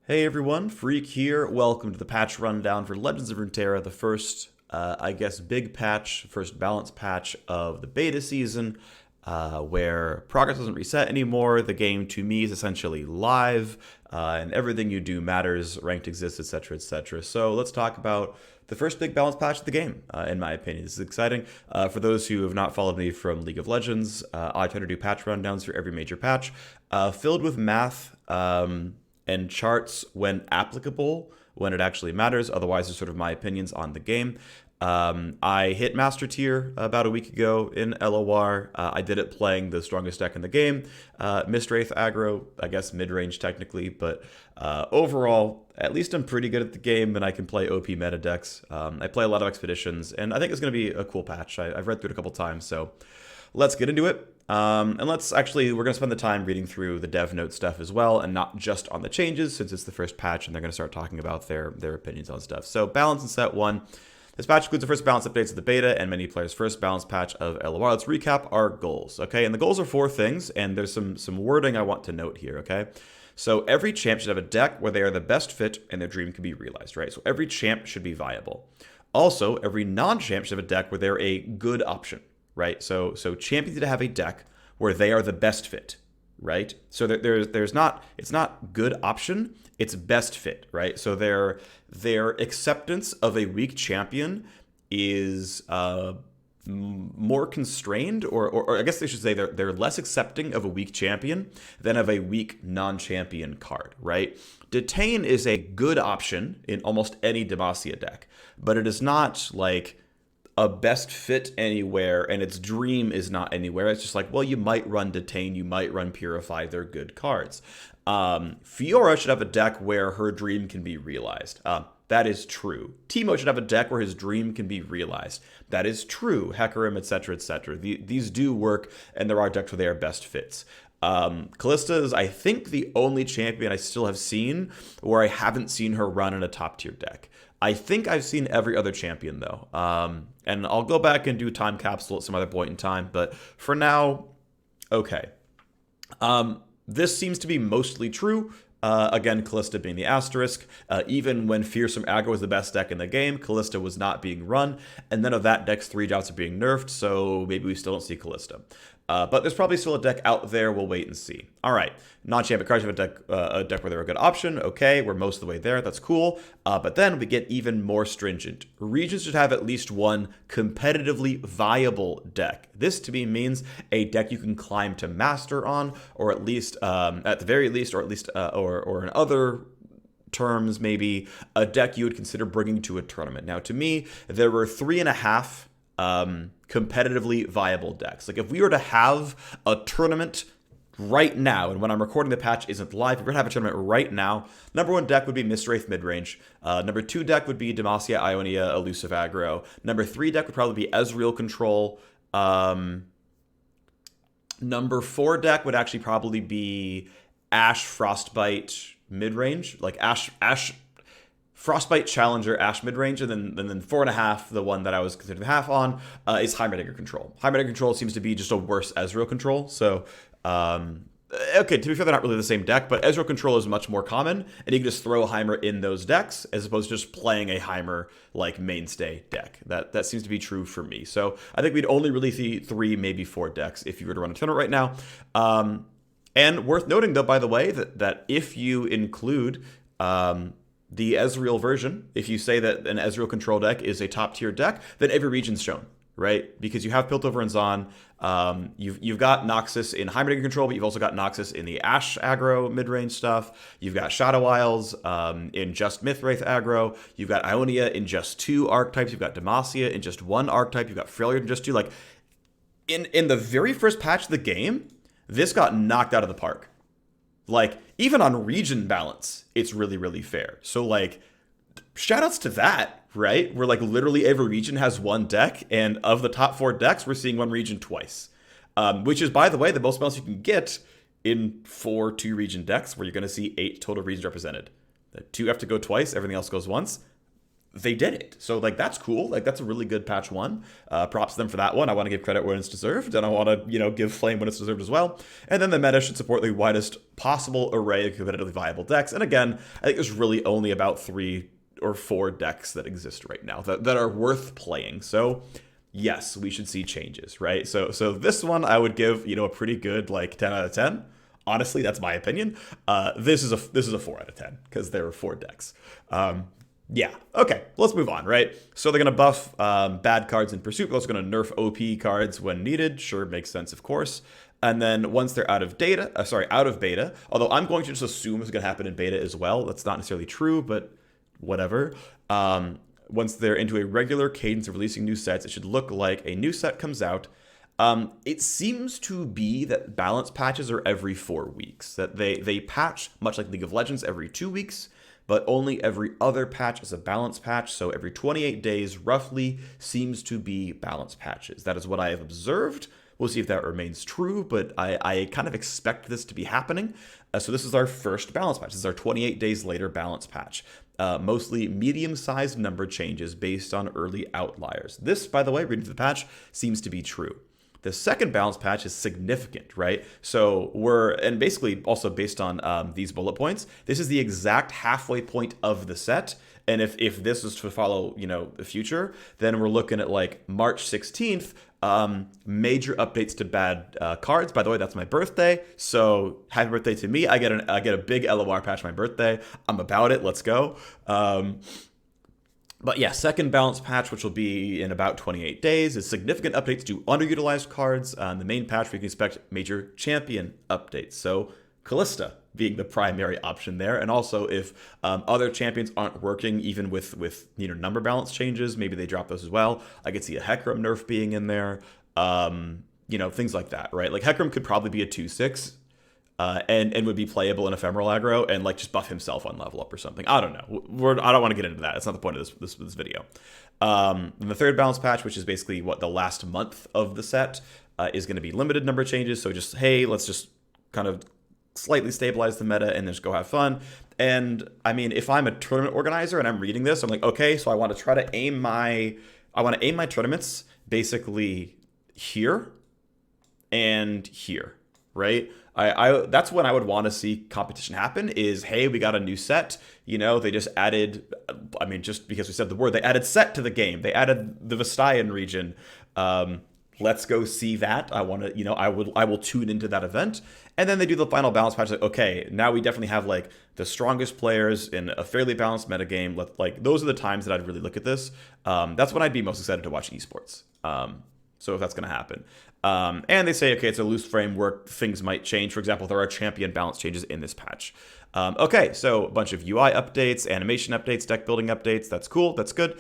Hey everyone, Phreak here. Welcome to the patch rundown for Legends of Runeterra, the first, big patch, first balance patch of the beta season, where progress doesn't reset anymore. The game, to me, is essentially live, and everything you do matters, ranked exists, etc., etc. So let's talk about the first big balance patch of the game, in my opinion. This is exciting. For those who have not followed me from League of Legends, I try to do patch rundowns for every major patch, filled with math, and charts when applicable, when it actually matters. Otherwise, it's sort of my opinions on the game. I hit Master Tier about a week ago in LOR. I did it playing the strongest deck in the game. Missed Wraith aggro, I guess mid-range technically, but overall, at least I'm pretty good at the game and I can play OP meta decks. I play a lot of expeditions, and I think it's going to be a cool patch. I've read through it a couple times, so let's get into it. And we're going to spend the time reading through the dev note stuff as well, and not just on the changes, since it's the first patch and they're going to start talking about their opinions on stuff. So, balance in set 1. This patch includes the first balance updates of the beta and many players' first balance patch of LOR. Let's recap our goals, okay? And the goals are 4 things, and there's some wording I want to note here, okay? So, every champ should have a deck where they are the best fit and their dream can be realized, right? So, every champ should be viable. Also, every non-champ should have a deck where they're a good option, right? So champions need to have a deck where they are the best fit, right? So there's not, it's not good option, it's best fit, right? So their acceptance of a weak champion is more constrained, or I guess they should say they're less accepting of a weak champion than of a weak non-champion card, right? Detain is a good option in almost any Demacia deck, but it is not like a best fit anywhere, and its dream is not anywhere. It's just like, well, you might run Detain, you might run Purify, they're good cards. Fiora should have a deck where her dream can be realized. That is true. Teemo should have a deck where his dream can be realized. That is true. Hecarim, etc., etc. These do work, and there are decks where they are best fits. Callista is, I think, the only champion I still have seen where I haven't seen her run in a top tier deck. I think I've seen every other champion, though. And I'll go back and do time capsule at some other point in time. But for now, okay. This seems to be mostly true. Again, Callista being the asterisk. Even when Fearsome aggro was the best deck in the game, Callista was not being run. And none of that deck's 3 drops are being nerfed, so maybe we still don't see Callista. But there's probably still a deck out there. We'll wait and see. All right. Non-champion cards have a deck where they're a good option. Okay, we're most of the way there. That's cool. But then we get even more stringent. Regions should have at least one competitively viable deck. This, to me, means a deck you can climb to master on, or at least, at the very least, or at least, or in other terms, maybe a deck you would consider bringing to a tournament. Now, to me, there were 3.5 competitively viable decks. Like, if we were to have a tournament right now, and when I'm recording the patch isn't live, if we're gonna have a tournament right now, number 1 deck would be Mist Wraith midrange. Number 2 deck would be Demacia, Ionia, Elusive aggro. Number 3 deck would probably be Ezreal control. Number 4 deck would actually probably be Ashe Frostbite midrange, like Ashe Frostbite Challenger, Ashe midrange, and then 4.5, the one that I was considering half on, is Heimerdinger control. Heimerdinger control seems to be just a worse Ezreal control, so okay, to be fair, they're not really the same deck, but Ezreal control is much more common, and you can just throw Heimer in those decks, as opposed to just playing a Heimer, like, mainstay deck. That seems to be true for me. So I think we'd only really see 3, maybe 4 decks if you were to run a tournament right now. And worth noting, though, by the way, that if you include the Ezreal version, if you say that an Ezreal control deck is a top tier deck, then every region's shown, right? Because you have Piltover and Zon, you've got Noxus in Heimerdinger control, but you've also got Noxus in the Ashe aggro mid-range stuff. You've got Shadow Isles in just Mythwraith aggro. You've got Ionia in just 2 archetypes. You've got Demacia in just 1 archetype. You've got Freljord in just 2. Like, in the very first patch of the game, this got knocked out of the park. Like, even on region balance, it's really, really fair. So, like, shoutouts to that, right? Where, like, literally every region has 1 deck, and of the top 4 decks, we're seeing 1 region twice. Which is, by the way, the most balance you can get in 4 2-region decks, where you're going to see 8 total regions represented. The 2 have to go twice, everything else goes once. they did it. So like that's cool. Like that's a really good patch 1. Props to them for that one. I want to give credit when it's deserved, and I want to give flame when it's deserved as well. And then the meta should support the widest possible array of competitively viable decks. And again, I think there's really only about 3 or 4 decks that exist right now that are worth playing. So yes, we should see changes, right? So this one I would give a pretty good like 10 out of 10. Honestly, that's my opinion. This is a 4 out of 10 because there were 4 decks. Yeah. Okay. Let's move on, right? So they're going to buff bad cards in Pursuit. They're also going to nerf OP cards when needed. Sure, makes sense, of course. And then once they're out of beta, although I'm going to just assume it's going to happen in beta as well. That's not necessarily true, but whatever. Once they're into a regular cadence of releasing new sets, it should look like a new set comes out. It seems to be that balance patches are every 4 weeks, that they patch, much like League of Legends, every 2 weeks, but only every other patch is a balance patch. So every 28 days, roughly, seems to be balance patches. That is what I have observed. We'll see if that remains true, but I kind of expect this to be happening. So this is our first balance patch. This is our 28 days later balance patch. Mostly medium-sized number changes based on early outliers. This, by the way, reading through the patch, seems to be true. The second balance patch is significant, right? So and basically also based on these bullet points, this is the exact halfway point of the set. And if this is to follow, the future, then we're looking at like March 16th, major updates to bad cards. By the way, that's my birthday. So happy birthday to me. I get a big LOR patch on my birthday. I'm about it. Let's go. But yeah, second balance patch, which will be in about 28 days, is significant updates to underutilized cards. The main patch, we can expect major champion updates. So Kalista being the primary option there. And also if other champions aren't working, even with number balance changes, maybe they drop those as well. I could see a Hecarim nerf being in there. Things like that, right? Like Hecarim could probably be a 2/6. And would be playable in ephemeral aggro and like just buff himself on level up or something. I don't know. I don't want to get into that. That's not the point of this video. And the third balance patch, which is basically what the last month of the set, is going to be limited number changes. So just, hey, let's just kind of slightly stabilize the meta and just go have fun. And I mean, if I'm a tournament organizer and I'm reading this, I'm like, okay, so I want to try to aim my tournaments basically here and here, right? That's when I would want to see competition happen is, hey, we got a new set. They just added, just because we said the word, they added set to the game. They added the Vestayan region. Let's go see that. I want to, I will tune into that event. And then they do the final balance patch. Like, okay, now we definitely have like the strongest players in a fairly balanced metagame. Those are the times that I'd really look at this. That's when I'd be most excited to watch esports. So if that's going to happen. And they say, okay, it's a loose framework. Things might change. For example, there are champion balance changes in this patch. Okay, so a bunch of UI updates, animation updates, deck building updates. That's cool. That's good.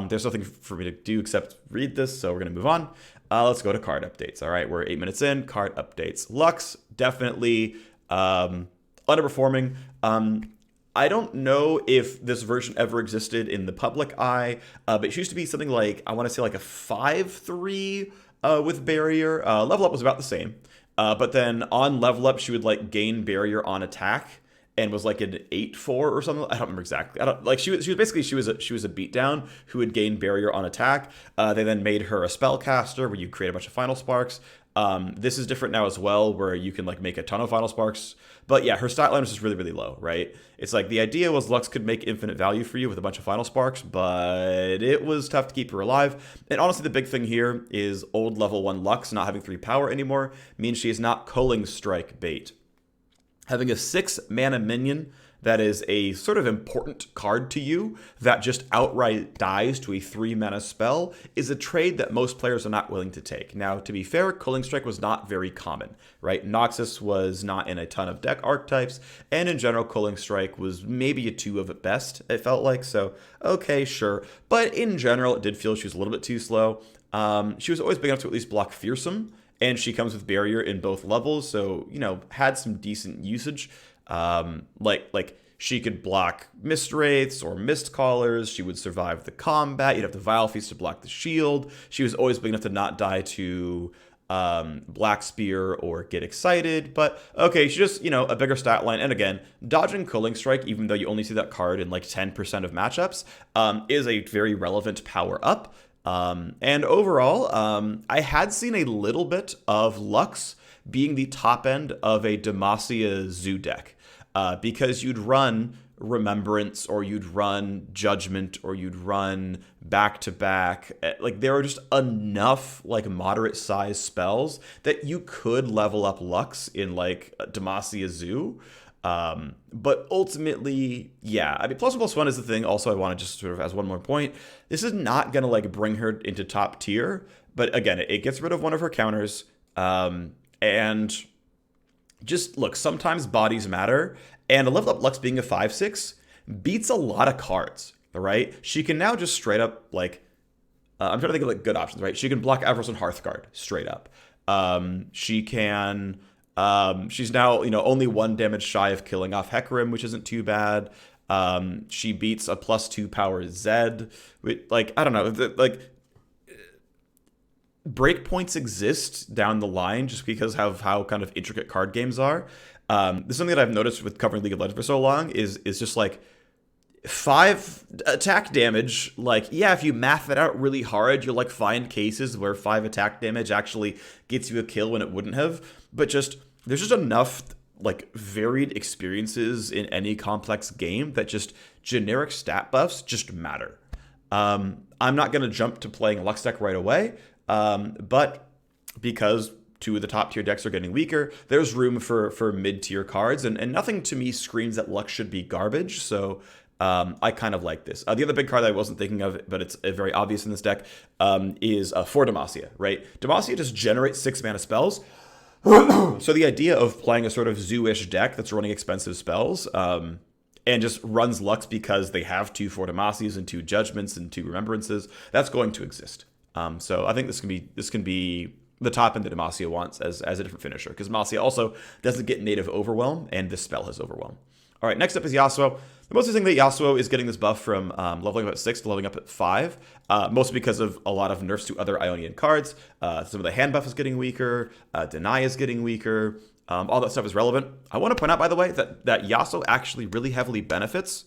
There's nothing for me to do except read this, so we're going to move on. Let's go to card updates. All right, we're 8 minutes in. Card updates. Lux, definitely underperforming. I don't know if this version ever existed in the public eye, but it used to be something like, I want to say like a 5/3 with barrier. Level up was about the same, but then on level up, she would like gain barrier on attack and was like an 8/4 or something. I don't remember exactly. She was a beatdown who would gain barrier on attack. They then made her a spellcaster where you create a bunch of final sparks. This is different now as well, where you can like make a ton of final sparks. But yeah, her stat line was just really, really low, right? It's like the idea was Lux could make infinite value for you with a bunch of final sparks, but it was tough to keep her alive. And honestly, the big thing here is old level 1 Lux not having 3 power anymore means she is not culling strike bait. Having a 6 mana minion that is a sort of important card to you that just outright dies to a 3 mana spell is a trade that most players are not willing to take. Now, to be fair, Culling Strike was not very common, right? Noxus was not in a ton of deck archetypes, and in general, Culling Strike was maybe a 2 at best, it felt like. So, okay, sure. But in general, it did feel she was a little bit too slow. She was always big enough to at least block Fearsome, and she comes with barrier in both levels, so, had some decent usage. Like she could block Mist Wraiths or Mist Callers. She would survive the combat. You'd have the Vile Feast to block the shield. She was always big enough to not die to Black Spear or Get Excited, but okay, she just, a bigger stat line. And again, dodging Culling Strike, even though you only see that card in like 10% of matchups, is a very relevant power up. And overall, I had seen a little bit of Lux being the top end of a Demacia Zoo deck, because you'd run Remembrance, or you'd run Judgment, or you'd run back-to-back. Like, there are just enough, like, moderate-sized spells that you could level up Lux in, like, Demacia Zoo. But ultimately, yeah, I mean, +1/+1 is the thing. Also, I want to just sort of, as one more point, this is not going to, like, bring her into top tier. But again, it gets rid of one of her counters. And just, look, sometimes bodies matter. And a level up Lux being a 5/6 beats a lot of cards, right? She can now just straight up, like, I'm trying to think of, like, good options, right? She can block Avarice and Hearthguard straight up. She can, she's now, only 1 damage shy of killing off Hecarim, which isn't too bad. She beats a +2 power Zed. Like, I don't know, like, breakpoints exist down the line just because of how kind of intricate card games are. This is something that I've noticed with covering League of Legends for so long is just like 5 attack damage. Like, yeah, if you math that out really hard, you'll like find cases where 5 attack damage actually gets you a kill when it wouldn't have. But just there's just enough like varied experiences in any complex game that just generic stat buffs just matter. I'm not going to jump to playing Lux deck right away, but because 2 of the top tier decks are getting weaker, there's room for mid-tier cards, and nothing to me screams that Lux should be garbage, so I kind of like this. The other big card that I wasn't thinking of, but it's very obvious in this deck, is for Demacia, right? Demacia just generates 6 mana spells, so the idea of playing a sort of zoo-ish deck that's running expensive spells, and just runs Lux because they have 2 For Demacias and 2 Judgments and 2 Remembrances, that's going to exist. So I think this can be the top end that Demacia wants as a different finisher, because Demacia also doesn't get native Overwhelm, and this spell has Overwhelm. All right, next up is Yasuo. The most interesting thing that Yasuo is getting this buff from leveling up at 6 to leveling up at 5, mostly because of a lot of nerfs to other Ionian cards. Some of the hand buff is getting weaker, Deny is getting weaker, all that stuff is relevant. I want to point out, by the way, that Yasuo actually really heavily benefits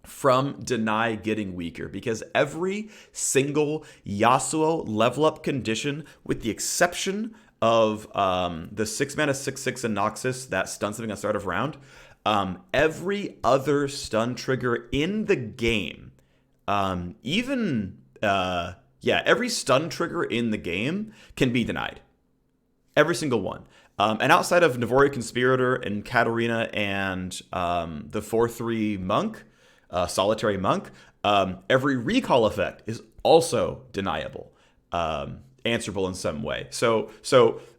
from Deny getting weaker, because every single Yasuo level up condition, with the exception of the 6 mana 6/6 and Noxus that stun something at start of round, every other stun trigger in the game, every stun trigger in the game can be denied. Every single one. And outside of Navori Conspirator and Katarina and the 4/3 Monk, Solitary Monk, every recall effect is also deniable, answerable in some way. So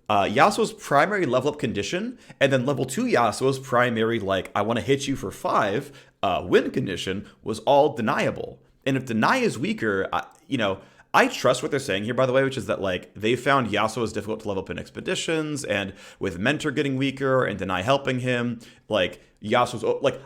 Yasuo's primary level up condition, and then level 2 Yasuo's primary, like, I want to hit you for 5 win condition, was all deniable. And if Deny is weaker, I trust what they're saying here, by the way, which is that, like, they found Yasuo is difficult to level up in expeditions, and with Mentor getting weaker and Deny helping him, like, Yasuo's, like,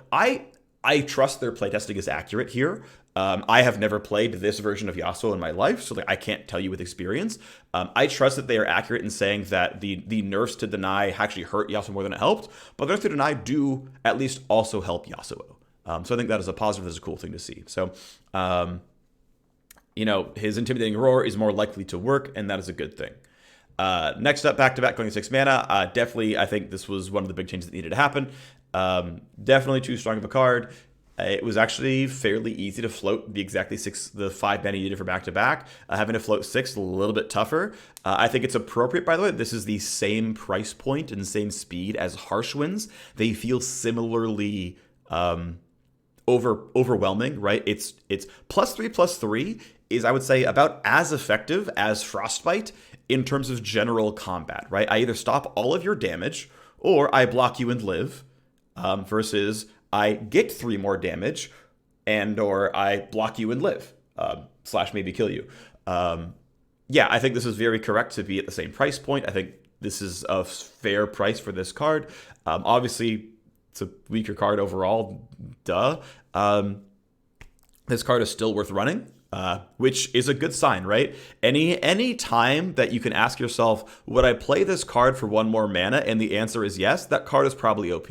I trust their playtesting is accurate here. I have never played this version of Yasuo in my life, so like, I can't tell you with experience. I trust that they are accurate in saying that the nerfs to Deny actually hurt Yasuo more than it helped, but the nerfs to Deny do at least also help Yasuo. So I think that is a positive, that's a cool thing to see. So, his Intimidating Roar is more likely to work, and that is a good thing. Next up, back-to-back going 6 mana. Definitely, I think this was one of the big changes that needed to happen. Definitely too strong of a card. It was actually fairly easy to float the 5 mana you needed for back-to-back. Having to float 6 a little bit tougher. I think it's appropriate, by the way. This is the same price point and same speed as Harsh Winds. They feel similarly overwhelming, right? It's +3/+3 is, I would say, about as effective as Frostbite in terms of general combat, right? I either stop all of your damage or I block you and live, versus I get 3 more damage and or I block you and live, / maybe kill you. I think this is very correct to be at the same price point. I think this is a fair price for this card. Obviously, it's a weaker card overall, duh. This card is still worth running. which is a good sign, right? Any time that you can ask yourself, would I play this card for 1 more mana? And the answer is yes, that card is probably OP.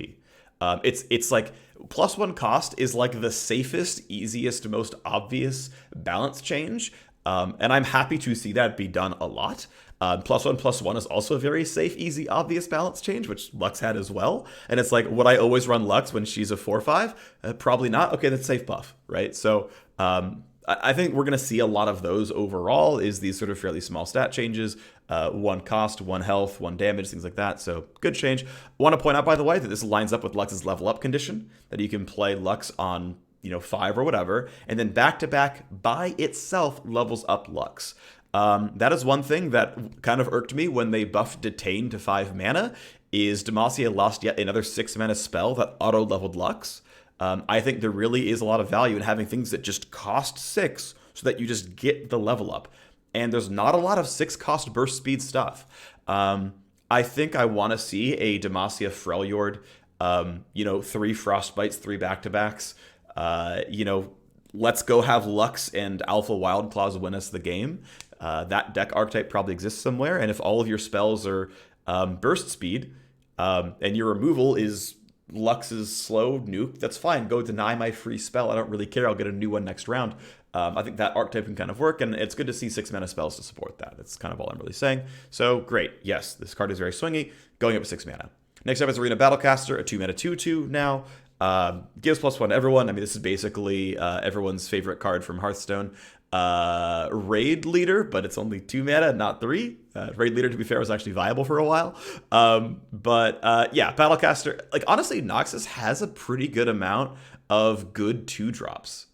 It's like +1 cost is like the safest, easiest, most obvious balance change. And I'm happy to see that be done a lot. +1/+1 is also a very safe, easy, obvious balance change, which Lux had as well. And it's like, would I always run Lux when she's a 4/5? Probably not. Okay, that's safe buff, right? So I think we're going to see a lot of those overall, is these sort of fairly small stat changes. 1 cost, 1 health, 1 damage, things like that. So good change. Want to point out, by the way, that this lines up with Lux's level up condition, that you can play Lux on 5 or whatever, and then back-to-back by itself levels up Lux. That is one thing that kind of irked me when they buffed Detain to 5 mana, is Demacia lost yet another 6 mana spell that auto-leveled Lux. I think there really is a lot of value in having things that just cost 6 so that you just get the level up. And there's not a lot of 6 cost burst speed stuff. I think I want to see a Demacia Freljord, 3 Frostbites, 3 back-to-backs. Let's go have Lux and Alpha Wildclaws win us the game. That deck archetype probably exists somewhere, and if all of your spells are burst speed, and your removal is Lux's slow nuke, that's fine. Go deny my free spell. I don't really care. I'll get a new one next round. I think that archetype can kind of work, and it's good to see 6 mana spells to support that. That's kind of all I'm really saying. So great. Yes, this card is very swingy, going up to 6 mana. Next up is Arena Battlecaster, a 2 mana 2/2 now. Gives +1 to everyone. I mean, this is basically everyone's favorite card from Hearthstone. Raid Leader, but it's only 2 mana, not 3. Raid Leader, to be fair, was actually viable for a while. Battlecaster. Like, honestly, Noxus has a pretty good amount of good 2-drops.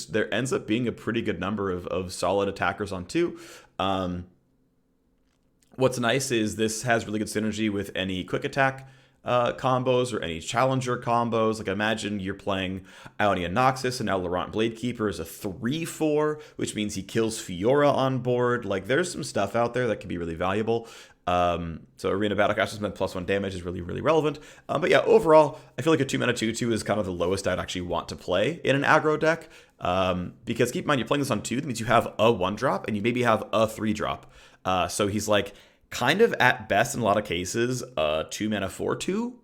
There ends up being a pretty good number of solid attackers on 2. What's nice is this has really good synergy with any quick attack combos or any challenger combos. Like, imagine you're playing Ionia Noxus, and now Laurent Bladekeeper is a 3/4, which means he kills Fiora on board. Like, there's some stuff out there that can be really valuable. So Arena Battlecaster's meant +1 damage is really, really relevant. But yeah, overall, I feel like a 2 mana 2/2 is kind of the lowest I'd actually want to play in an aggro deck. Because keep in mind, you're playing this on 2, that means you have a 1-drop and you maybe have a 3-drop. So he's like kind of at best in a lot of cases, 2 mana 4/2.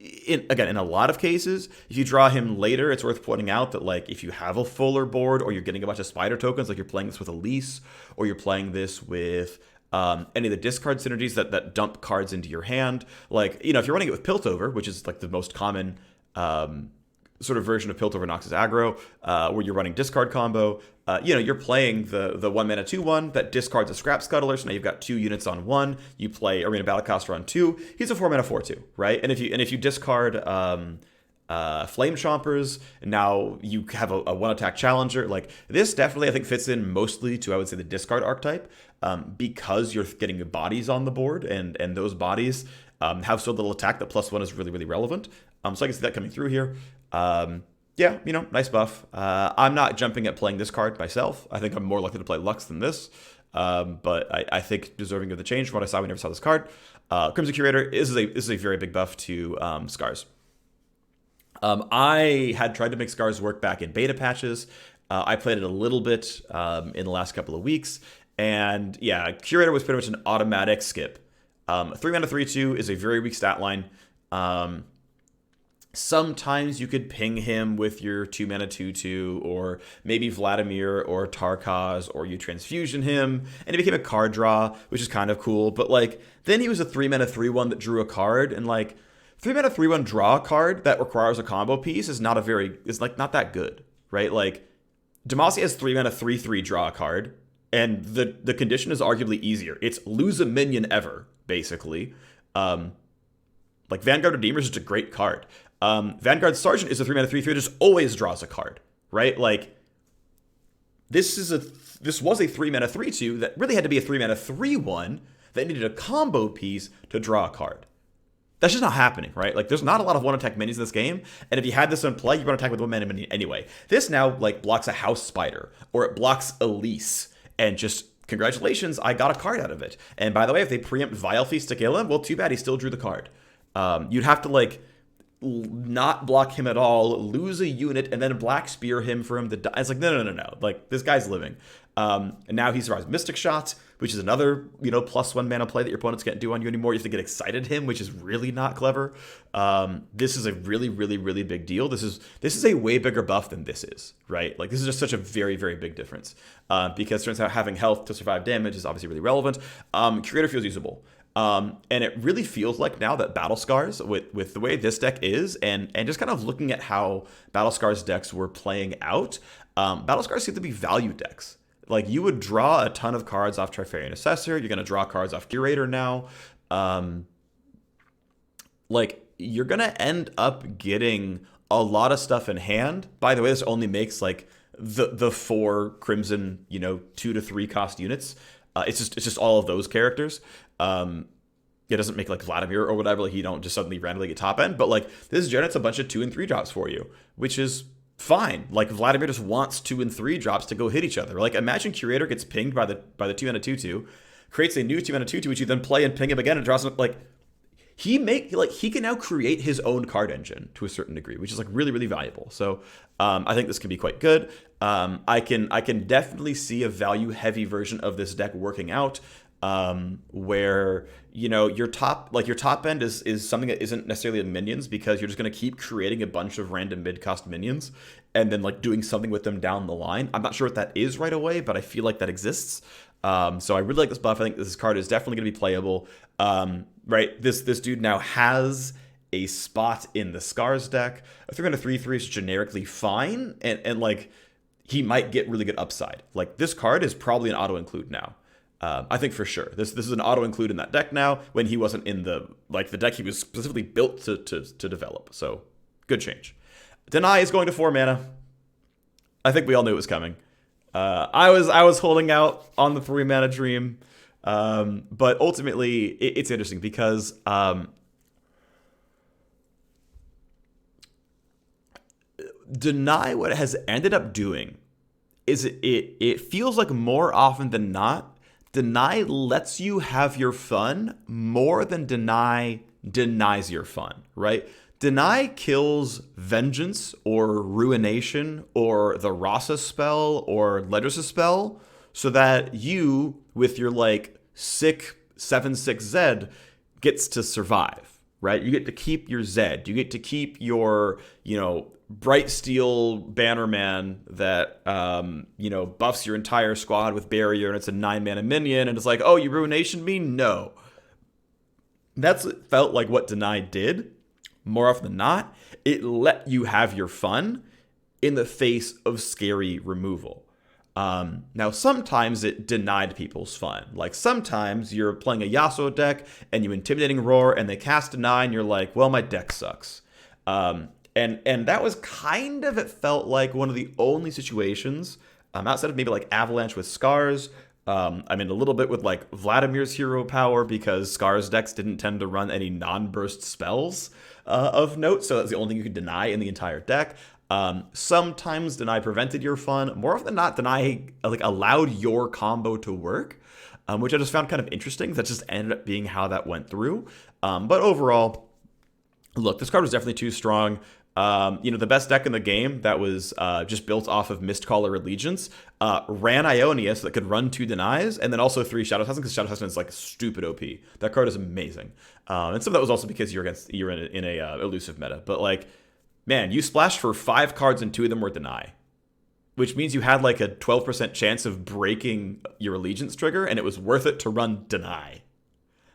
In a lot of cases, if you draw him later, it's worth pointing out that, like, if you have a fuller board, or you're getting a bunch of spider tokens, like you're playing this with Elise, or you're playing this with any of the discard synergies that dump cards into your hand, like, if you're running it with Piltover, which is like the most common sort of version of Piltover Noxus aggro, where you're running discard combo, you're playing the 1 mana 2/1 that discards a Scrap Scuttler, so now you've got 2 units on 1. You play Arena Battlecaster on 2. He's a 4 mana 4/2, right? And if you discard Flame Chompers, now you have a 1-attack challenger. Like, this definitely, I think, fits in mostly to, I would say, the discard archetype, because you're getting bodies on the board, and those bodies have so little attack that +1 is really, really relevant. So I can see that coming through here. Nice buff. I'm not jumping at playing this card myself. I think I'm more likely to play Lux than this. But I think deserving of the change from what I saw, we never saw this card. Crimson Curator is a very big buff to Scars. I had tried to make Scars work back in beta patches. I played it a little bit in the last couple of weeks. And yeah, Curator was pretty much an automatic skip. 3 mana 3/2 is a very weak stat line. Sometimes you could ping him with your 2 mana 2/2, or maybe Vladimir or Tarkaz, or you transfusion him, and it became a card draw, which is kind of cool. But like, then he was a 3 mana 3/1 that drew a card, and like, 3 mana 3/1 draw a card that requires a combo piece is not that good, right? Like, Demacia has 3 mana 3/3 draw a card, and the condition is arguably easier. It's lose a minion ever, basically. Like, Vanguard Redeemer is just a great card. Vanguard Sergeant is a 3 mana 3/3 that just always draws a card, right? Like, this was a 3 mana 3/2 that really had to be a 3 mana 3/1 that needed a combo piece to draw a card. That's just not happening, right? Like, there's not a lot of 1-attack minions in this game, and if you had this in play, you want to attack with 1 mana minion anyway. This now, like, blocks a House Spider, or it blocks Elise, and just, congratulations, I got a card out of it. And by the way, if they preempt Vile Feast to kill him, well, too bad, he still drew the card. You'd have to, like, not block him at all, lose a unit, and then black spear him for him to die. It's like, no. Like, this guy's living. And now he survives Mystic Shot, which is another, +1 mana play that your opponents can't do on you anymore. You have to get excited him, which is really not clever. This is a really, really, really big deal. This is a way bigger buff than this is, right? Like, this is just such a very, very big difference. Because it turns out having health to survive damage is obviously really relevant. Curator feels usable. And it really feels like now that Battle Scars, with the way this deck is, and just kind of looking at how Battle Scars decks were playing out, Battle Scars seem to be value decks. Like, you would draw a ton of cards off Trifarian Assessor. You're going to draw cards off Curator now. Like, you're going to end up getting a lot of stuff in hand. By the way, this only makes, like, the 4 Crimson, 2 to 3 cost units. It's just all of those characters. It doesn't make, like, Vladimir or whatever. Like, you don't just suddenly randomly get top end. But, like, this generates a bunch of 2 and 3 drops for you, which is fine. Like, Vladimir just wants 2 and 3 drops to go hit each other. Like, imagine Curator gets pinged by the 2 mana 2/2, creates a new 2 mana 2/2, which you then play and ping him again and draws him. Like, he can now create his own card engine to a certain degree, which is, like, really, really valuable. So I think this can be quite good. I can definitely see a value heavy version of this deck working out, where your top end is something that isn't necessarily minions, because you're just going to keep creating a bunch of random mid-cost minions and then, like, doing something with them down the line. I'm not sure what that is right away, but I feel like that exists. So I really like this buff. I think this card is definitely going to be playable. Right, this dude now has a spot in the Scars deck. A 3/3/3 is generically fine, and like, he might get really good upside. Like, this card is probably an auto-include now. I think for sure. This is an auto-include in that deck now, when he wasn't in the deck he was specifically built to develop. So, good change. Deny is going to 4 mana. I think we all knew it was coming. I was holding out on the 3 mana dream. But ultimately, it's interesting because Deny, what it has ended up doing is it feels like more often than not, Deny lets you have your fun more than Deny denies your fun, right? Deny kills Vengeance or Ruination or the Rasa spell or Ledger's spell so that you, with your, like, sick 7/6 Zed, gets to survive, right? You get to keep your Zed. You get to keep your, Bright Steel Bannerman that, buffs your entire squad with Barrier, and it's a 9 mana minion, and it's like, oh, you Ruination me? No. That's felt like what Deny did. More often than not, it let you have your fun in the face of scary removal. Now, sometimes it denied people's fun. Like, sometimes you're playing a Yasuo deck and you Intimidating Roar and they cast Deny and you're like, well, my deck sucks. And that was kind of, it felt like one of the only situations, outside of maybe like Avalanche with Scars. I mean, a little bit with, like, Vladimir's hero power, because Scars decks didn't tend to run any non-burst spells of note, so that's the only thing you could deny in the entire deck. Sometimes Deny prevented your fun. More often than not, Deny, like, allowed your combo to work, which I just found kind of interesting. That just ended up being how that went through. But overall, look, this card was definitely too strong. The best deck in the game that was just built off of Mistcaller Allegiance ran Ionia so that could run 2 denies, and then also 3 Shadow Testament, because Shadow Testament is, like, stupid OP. That card is amazing. And some of that was also because you're in a elusive meta. But, like, man, you splashed for 5 cards and 2 of them were deny, which means you had, like, a 12% chance of breaking your Allegiance trigger, and it was worth it to run deny.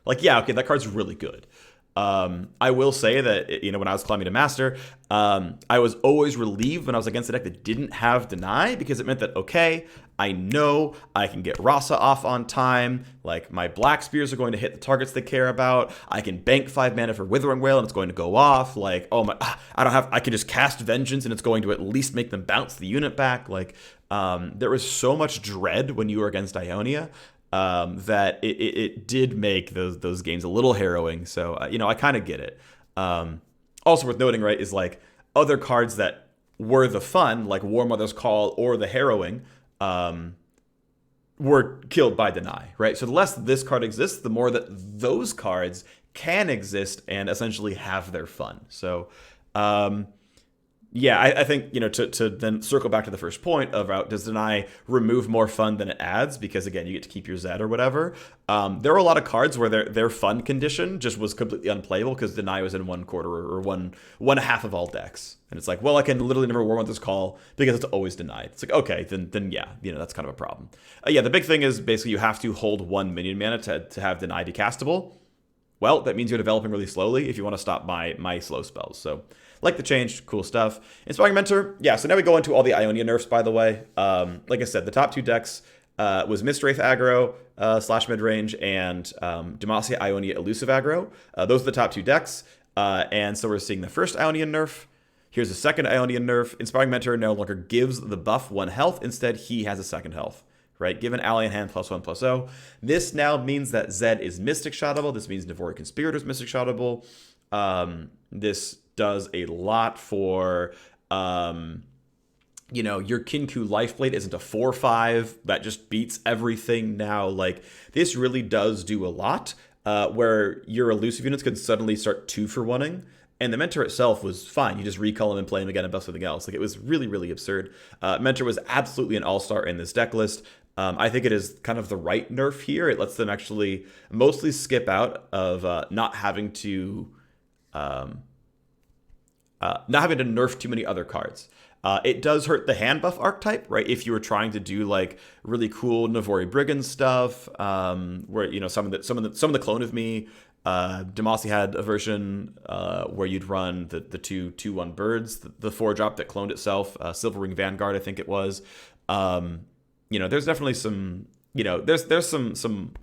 Like, yeah, okay, that card's really good. I will say that, when I was climbing to Master, I was always relieved when I was against a deck that didn't have Deny, because it meant that, okay, I know I can get Rasa off on time, like, my Black Spears are going to hit the targets they care about, I can bank 5 mana for Withering Wail and it's going to go off, like, oh my, I can just cast Vengeance and it's going to at least make them bounce the unit back, like, there was so much dread when you were against Ionia, that it did make those games a little harrowing. So, I kind of get it. Also worth noting, right, is, like, other cards that were the fun, like War Mother's Call or the harrowing, were killed by Deny, right? So the less this card exists, the more that those cards can exist and essentially have their fun. So, Yeah, I think, to then circle back to the first point about does Deny remove more fun than it adds? Because, again, you get to keep your Zed or whatever. There were a lot of cards where their fun condition just was completely unplayable because Deny was in 1/4 or one half of all decks. And it's like, well, I can literally never warm with this call because it's always denied. It's like, okay, then yeah, that's kind of a problem. Yeah, the big thing is basically you have to hold 1 minion mana to have Deny be castable. Well, that means you're developing really slowly if you want to stop my slow spells. So, like the change, cool stuff. Inspiring Mentor, yeah, so now we go into all the Ionia nerfs, by the way. Like I said, the top 2 decks was Mist Wraith aggro / mid-range and Demacia Ionia Elusive aggro. Those are the top 2 decks. And so we're seeing the first Ionian nerf. Here's the second Ionian nerf. Inspiring Mentor no longer gives the buff 1 health. Instead, he has a 2nd health. Right, give an ally in hand +1/+0. This now means that Zed is Mystic Shotable. This means Navori Conspirator is Mystic Shotable. This does a lot for, your Kinku Lifeblade isn't a 4/5 that just beats everything now. Like, this really does do a lot, where your elusive units could suddenly start 2-for-1ing. And the Mentor itself was fine. You just recall him and play him again and bust something else. Like, it was really, really absurd. Mentor was absolutely an all-star in this deck list. I think it is kind of the right nerf here. It lets them actually mostly skip out of not having to nerf too many other cards. It does hurt the hand buff archetype, right? If you were trying to do like really cool Navori Brigand stuff, where some of the Clone of Me, Demacia had a version where you'd run the 2/1 birds, the 4-drop that cloned itself, Silverwing Vanguard, I think it was. There's definitely some, there's some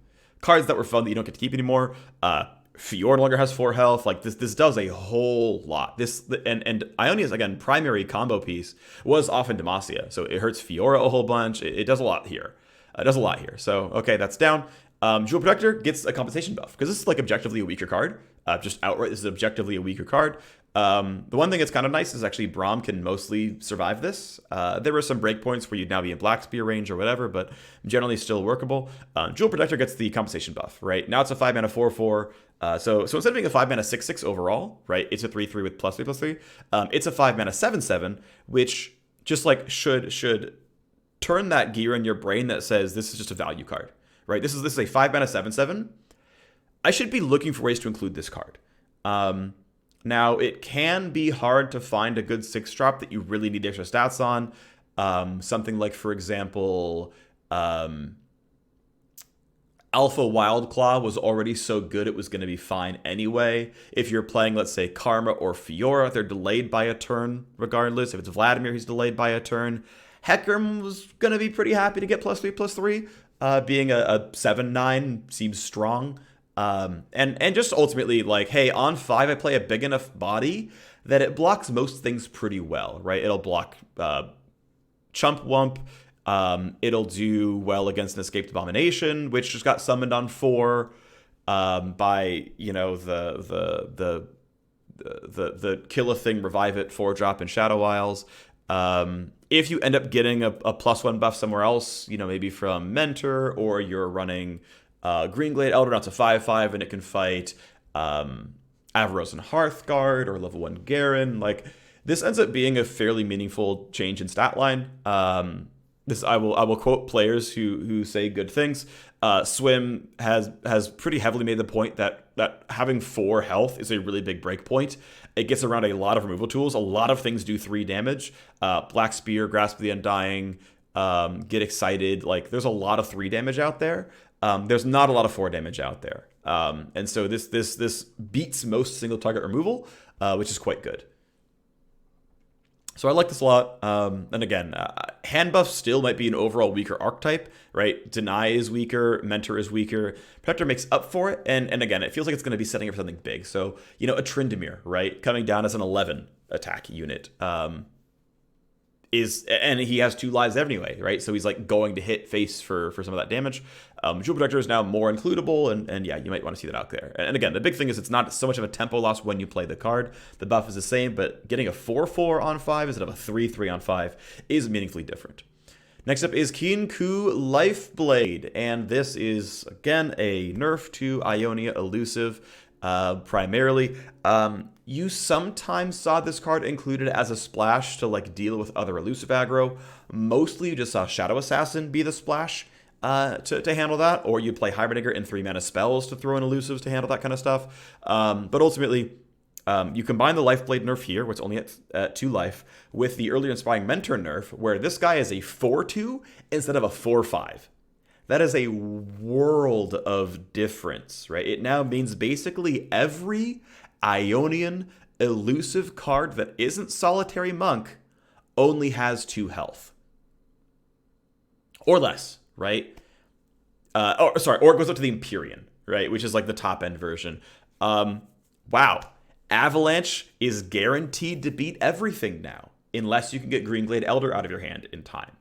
cards that were fun that you don't get to keep anymore. Fiora no longer has 4 health. Like, this does a whole lot. And Ionia's, again, primary combo piece was often Demacia, so it hurts Fiora a whole bunch. It does a lot here. So, okay, that's down. Jewel Protector gets a compensation buff because this is like objectively a weaker card. Just outright, this is objectively a weaker card. The one thing that's kind of nice is actually Braum can mostly survive this. There were some breakpoints where you'd now be in Black Spear range or whatever, but generally still workable. Jewel Protector gets the compensation buff, right? Now it's a 5-mana 4/4. So instead of being a 5-mana 6/6 overall, right, it's a 3/3 with +3/+3. It's a 5-mana 7/7, which just like should turn that gear in your brain that says this is just a value card, right? This is a 5-mana 7/7. I should be looking for ways to include this card. Now, it can be hard to find a good 6-drop that you really need extra stats on. Something like, for example, Alpha Wildclaw was already so good it was going to be fine anyway. If you're playing, let's say, Karma or Fiora, they're delayed by a turn regardless. If it's Vladimir, he's delayed by a turn. Hecarim was going to be pretty happy to get +3/+3. Being a 7/9 seems strong. And just ultimately, like, hey, on 5, I play a big enough body that it blocks most things pretty well, right? It'll block Chump Wump. It'll do well against an Escaped Abomination, which just got summoned on 4 by, the Kill a Thing, Revive It 4-drop in Shadow Isles. If you end up getting a +1 buff somewhere else, maybe from Mentor, or you're running Greenglade Elder, it's a 5/5, and it can fight Avaros and Hearthguard or level 1 Garen. Like, this ends up being a fairly meaningful change in stat line. This I will quote players who say good things. Swim has pretty heavily made the point that having 4 health is a really big break point. It gets around a lot of removal tools. A lot of things do 3 damage. Black Spear, Grasp of the Undying, Get Excited. Like, there's a lot of 3 damage out there. There's not a lot of 4 damage out there. And so this beats most single target removal, which is quite good. So I like this a lot. And again, hand buff still might be an overall weaker archetype, right? Deny is weaker, Mentor is weaker. Protector makes up for it. And again, it feels like it's going to be setting up for something big. So, a Tryndamere, right? Coming down as an 11 attack unit. And he has 2 lives anyway, right? So he's like going to hit face for some of that damage. Jewel Protector is now more includable, and yeah, you might want to see that out there. And again, the big thing is it's not so much of a tempo loss when you play the card. The buff is the same, but getting a 4/4 on 5 instead of a 3/3 on 5 is meaningfully different. Next up is Kinku Lifeblade, and this is, again, a nerf to Ionia Elusive. primarily. You sometimes saw this card included as a splash to like deal with other elusive aggro. Mostly you just saw Shadow Assassin be the splash to handle that, or you play Hibernator and 3-mana spells to throw in elusives to handle that kind of stuff. But ultimately, you combine the Lifeblade nerf here, where it's only at 2 life, with the earlier Inspiring Mentor nerf, where this guy is a 4-2 instead of a 4-5. That is a world of difference, right? It now means basically every Ionian elusive card that isn't Solitary Monk only has 2 health. Or less, right? Or it goes up to the Empyrean, right? Which is like the top end version. Wow. Avalanche is guaranteed to beat everything now, unless you can get Greenglade Elder out of your hand in time.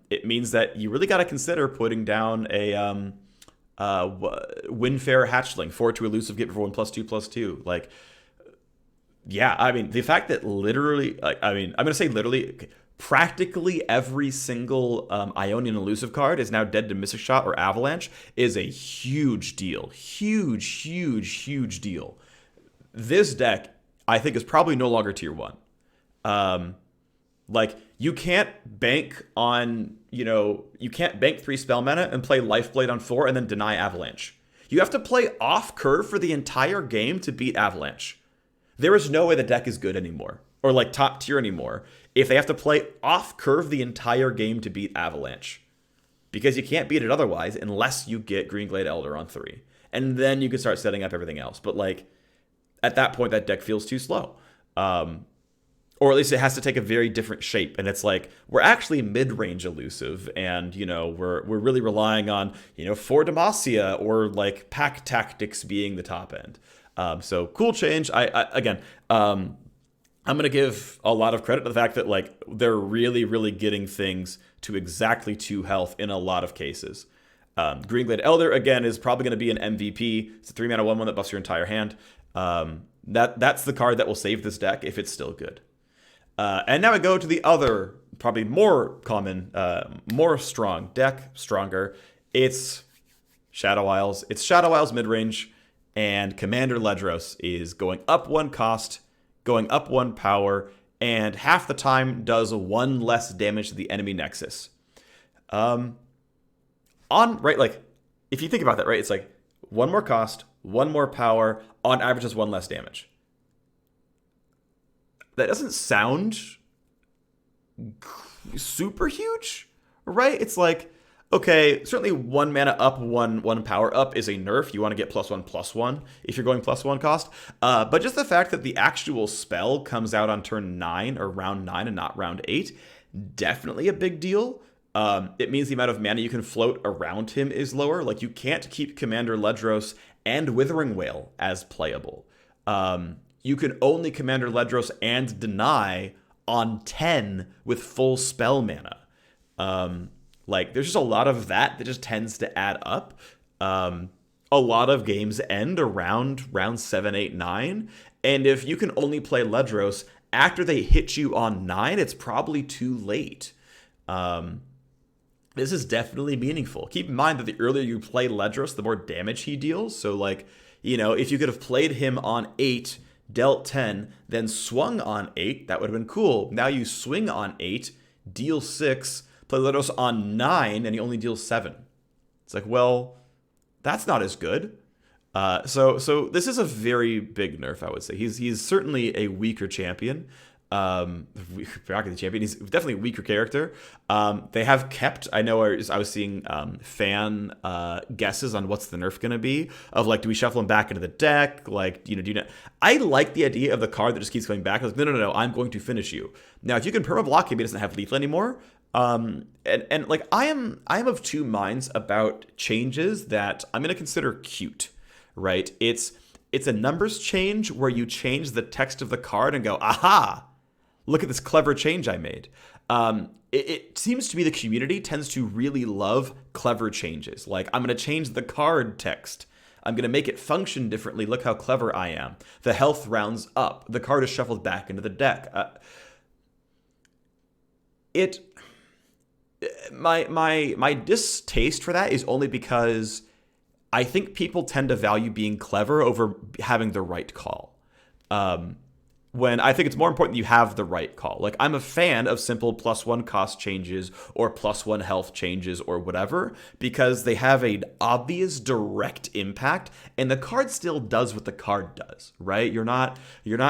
It means that you really got to consider putting down a Windfare Hatchling, 4-2 elusive, get for 1+2/+2. Like, yeah, I mean, the fact that literally, I'm going to say literally, practically every single Ionian elusive card is now dead to Mystic Shot or Avalanche is a huge deal. Huge deal. This deck, I think, is probably no longer tier 1. Like, you can't bank on, you can't bank 3 spell mana and play Lifeblade on 4 and then deny Avalanche. You have to play off curve for the entire game to beat Avalanche. There is no way the deck is good anymore, or like top tier anymore, if they have to play off curve the entire game to beat Avalanche. Because you can't beat it otherwise unless you get Greenglade Elder on 3. And then you can start setting up everything else. But like, at that point, that deck feels too slow. Or at least it has to take a very different shape. And it's like, we're actually mid-range elusive, and, we're really relying on, For Demacia or like pack tactics being the top end. So cool change. I'm going to give a lot of credit to the fact that like they're really getting things to exactly 2 health in a lot of cases. Greenglade Elder, again, is probably going to be an MVP. It's a 3-mana 1/1 that buffs your entire hand. That's the card that will save this deck if it's still good. And now I go to the other, probably more common, more strong deck, stronger. It's Shadow Isles. It's Shadow Isles midrange, and Commander Ledros is going up 1 cost, going up 1 power, and half the time does 1 less damage to the enemy nexus. Like, if you think about that, right, it's like 1 more cost, 1 more power, on average does 1 less damage. That doesn't sound super huge, right? It's like, okay, certainly 1 mana up, 1 power up is a nerf. You want to get +1/+1 if you're going +1 cost. But just the fact that the actual spell comes out on turn 9 or round 9 and not round 8, definitely a big deal. It means the amount of mana you can float around him is lower. Like, you can't keep Commander Ledros and Withering Wail as playable. You can only Commander Ledros and deny on 10 with full spell mana. Like, there's just a lot of that just tends to add up. A lot of games end around round 7, 8, 9. And if you can only play Ledros after they hit you on 9, it's probably too late. This is definitely meaningful. Keep in mind that the earlier you play Ledros, the more damage he deals. So, like, if you could have played him on 8, dealt 10, then swung on 8, that would have been cool. Now you swing on 8, deal 6, play Ledros on 9, and he only deals 7. It's like, well, that's not as good. So this is a very big nerf, I would say. He's certainly a weaker champion. He's definitely a weaker character. They have kept, I was seeing fan guesses on what's the nerf going to be, of like, do we shuffle him back into the deck? Like, I like the idea of the card that just keeps coming back. Like, no, I'm going to finish you. Now, if you can perma block him, he doesn't have lethal anymore. And like, I am of 2 minds about changes that I'm going to consider cute, right? It's a numbers change where you change the text of the card and go, aha, look at this clever change I made. It seems to me the community tends to really love clever changes. Like, I'm going to change the card text. I'm going to make it function differently. Look how clever I am. The health rounds up. The card is shuffled back into the deck. My distaste for that is only because I think people tend to value being clever over having the right call. When I think it's more important that you have the right call. Like, I'm a fan of simple +1 cost changes or +1 health changes or whatever, because they have an obvious direct impact, and the card still does what the card does, right? You're not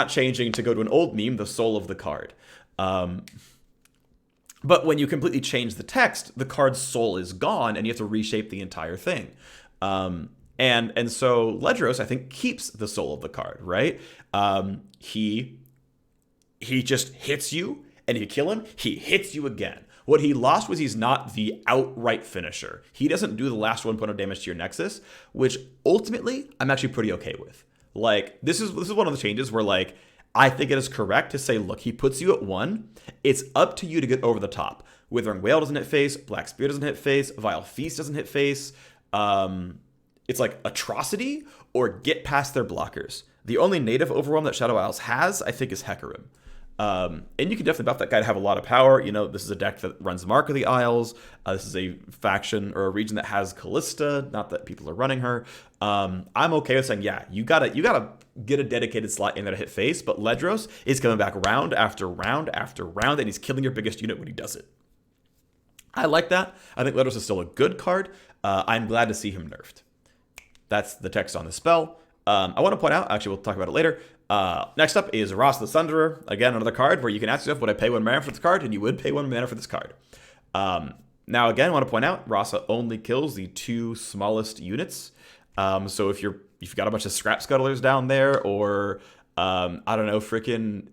changing, to go to an old meme, the soul of the card. But when you completely change the text, the card's soul is gone, and you have to reshape the entire thing. And so Ledros, I think, keeps the soul of the card, right? He just hits you, and if you kill him, he hits you again. What he lost was he's not the outright finisher. He doesn't do the last 1 point of damage to your Nexus, which ultimately I'm actually pretty okay with. Like, this is one of the changes where, like, I think it is correct to say, look, he puts you at 1. It's up to you to get over the top. Withering Wail doesn't hit face. Black Spear doesn't hit face. Vile Feast doesn't hit face. It's like Atrocity or get past their blockers. The only native Overwhelm that Shadow Isles has, I think, is Hecarim. And you can definitely buff that guy to have a lot of power. You know, this is a deck that runs Mark of the Isles. This is a faction or a region that has Callista. Not that people are running her. I'm okay with saying, yeah, you gotta get a dedicated slot in there to hit face. But Ledros is coming back round after round after round, and he's killing your biggest unit when he does it. I like that. I think Ledros is still a good card. I'm glad to see him nerfed. That's the text on the spell. I want to point out, actually, we'll talk about it later. Next up is Ross the Thunderer. Again, another card where you can ask yourself, would I pay 1 mana for this card? And you would pay 1 mana for this card. Now, again, I want to point out, Rasa only kills the 2 smallest units. So if you've got a bunch of Scrap Scuttlers down there, or, I don't know, freaking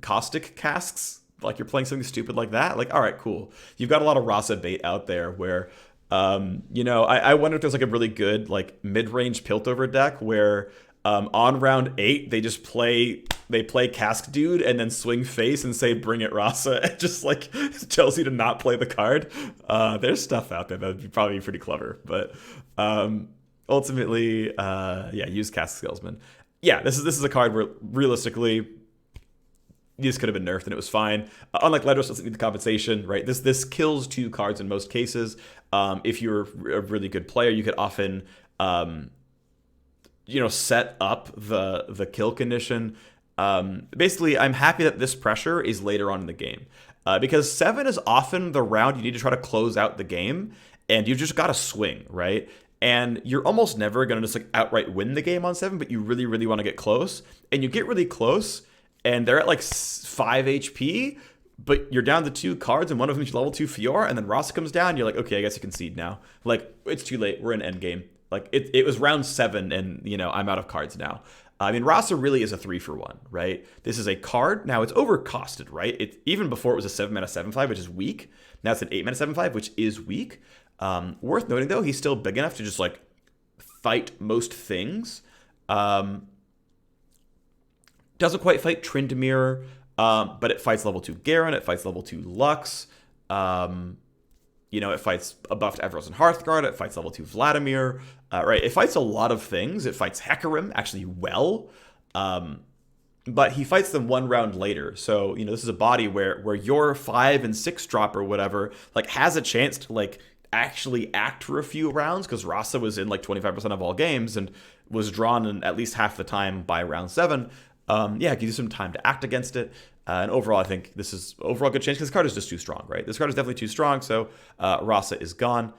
Caustic Casks, like you're playing something stupid like that, like, all right, cool. You've got a lot of Rasa bait out there where, you know, I wonder if there's like a really good, like, mid-range Piltover deck where, on round 8, they play Cask Dude and then swing face and say, bring it, Rasa. It just, like, tells you to not play the card. There's stuff out there that would probably be pretty clever. But ultimately, yeah, use Cask Salesman. Yeah, this is a card where, realistically, this could have been nerfed and it was fine. Unlike Ledros, doesn't need the compensation, right? This kills 2 cards in most cases. If you're a really good player, you could often... you know, set up the kill condition. Basically, I'm happy that this pressure is later on in the game. Because 7 is often the round you need to try to close out the game, and you just got to swing, right? And you're almost never going to just like outright win the game on 7, but you really, really want to get close. And you get really close, and they're at like 5 HP, but you're down to 2 cards, and one of them is level 2 Fiora, and then Ross comes down, and you're like, okay, I guess you concede now. Like, it's too late, we're in endgame. Like, it was round 7, and, you know, I'm out of cards now. I mean, Rasa really is a 3-for-1, right? This is a card. Now, it's overcosted, right? Even before it was a 7-mana 7/5, which is weak. Now it's an 8-mana 7/5, which is weak. Worth noting, though, he's still big enough to just, like, fight most things. Doesn't quite fight Tryndamere, but it fights level 2 Garen. It fights level 2 Lux. You know, it fights a buffed Everos and Hearthguard. It fights level 2 Vladimir. Right, it fights a lot of things. It fights Hecarim actually well. But he fights them 1 round later. So, you know, this is a body where your 5 and 6 drop or whatever, like, has a chance to, like, actually act for a few rounds, because Rasa was in, like, 25% of all games and was drawn in at least half the time by round 7. Yeah, it gives you some time to act against it. And overall, I think this is overall good change, because this card is just too strong, right? This card is definitely too strong, so Rasa is gone.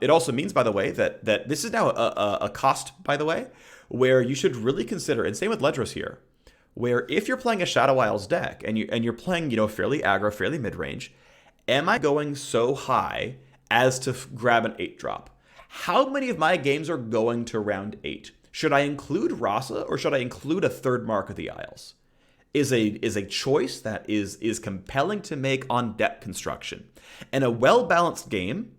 It also means, by the way, that this is now a cost, by the way, where you should really consider, and same with Ledros here, where if you're playing a Shadow Isles deck and you're playing, you know, fairly aggro, fairly mid-range, am I going so high as to grab an 8-drop? How many of my games are going to round 8? Should I include Rasa, or should I include a 3rd Mark of the Isles? Is a choice that is compelling to make on deck construction. And a well-balanced game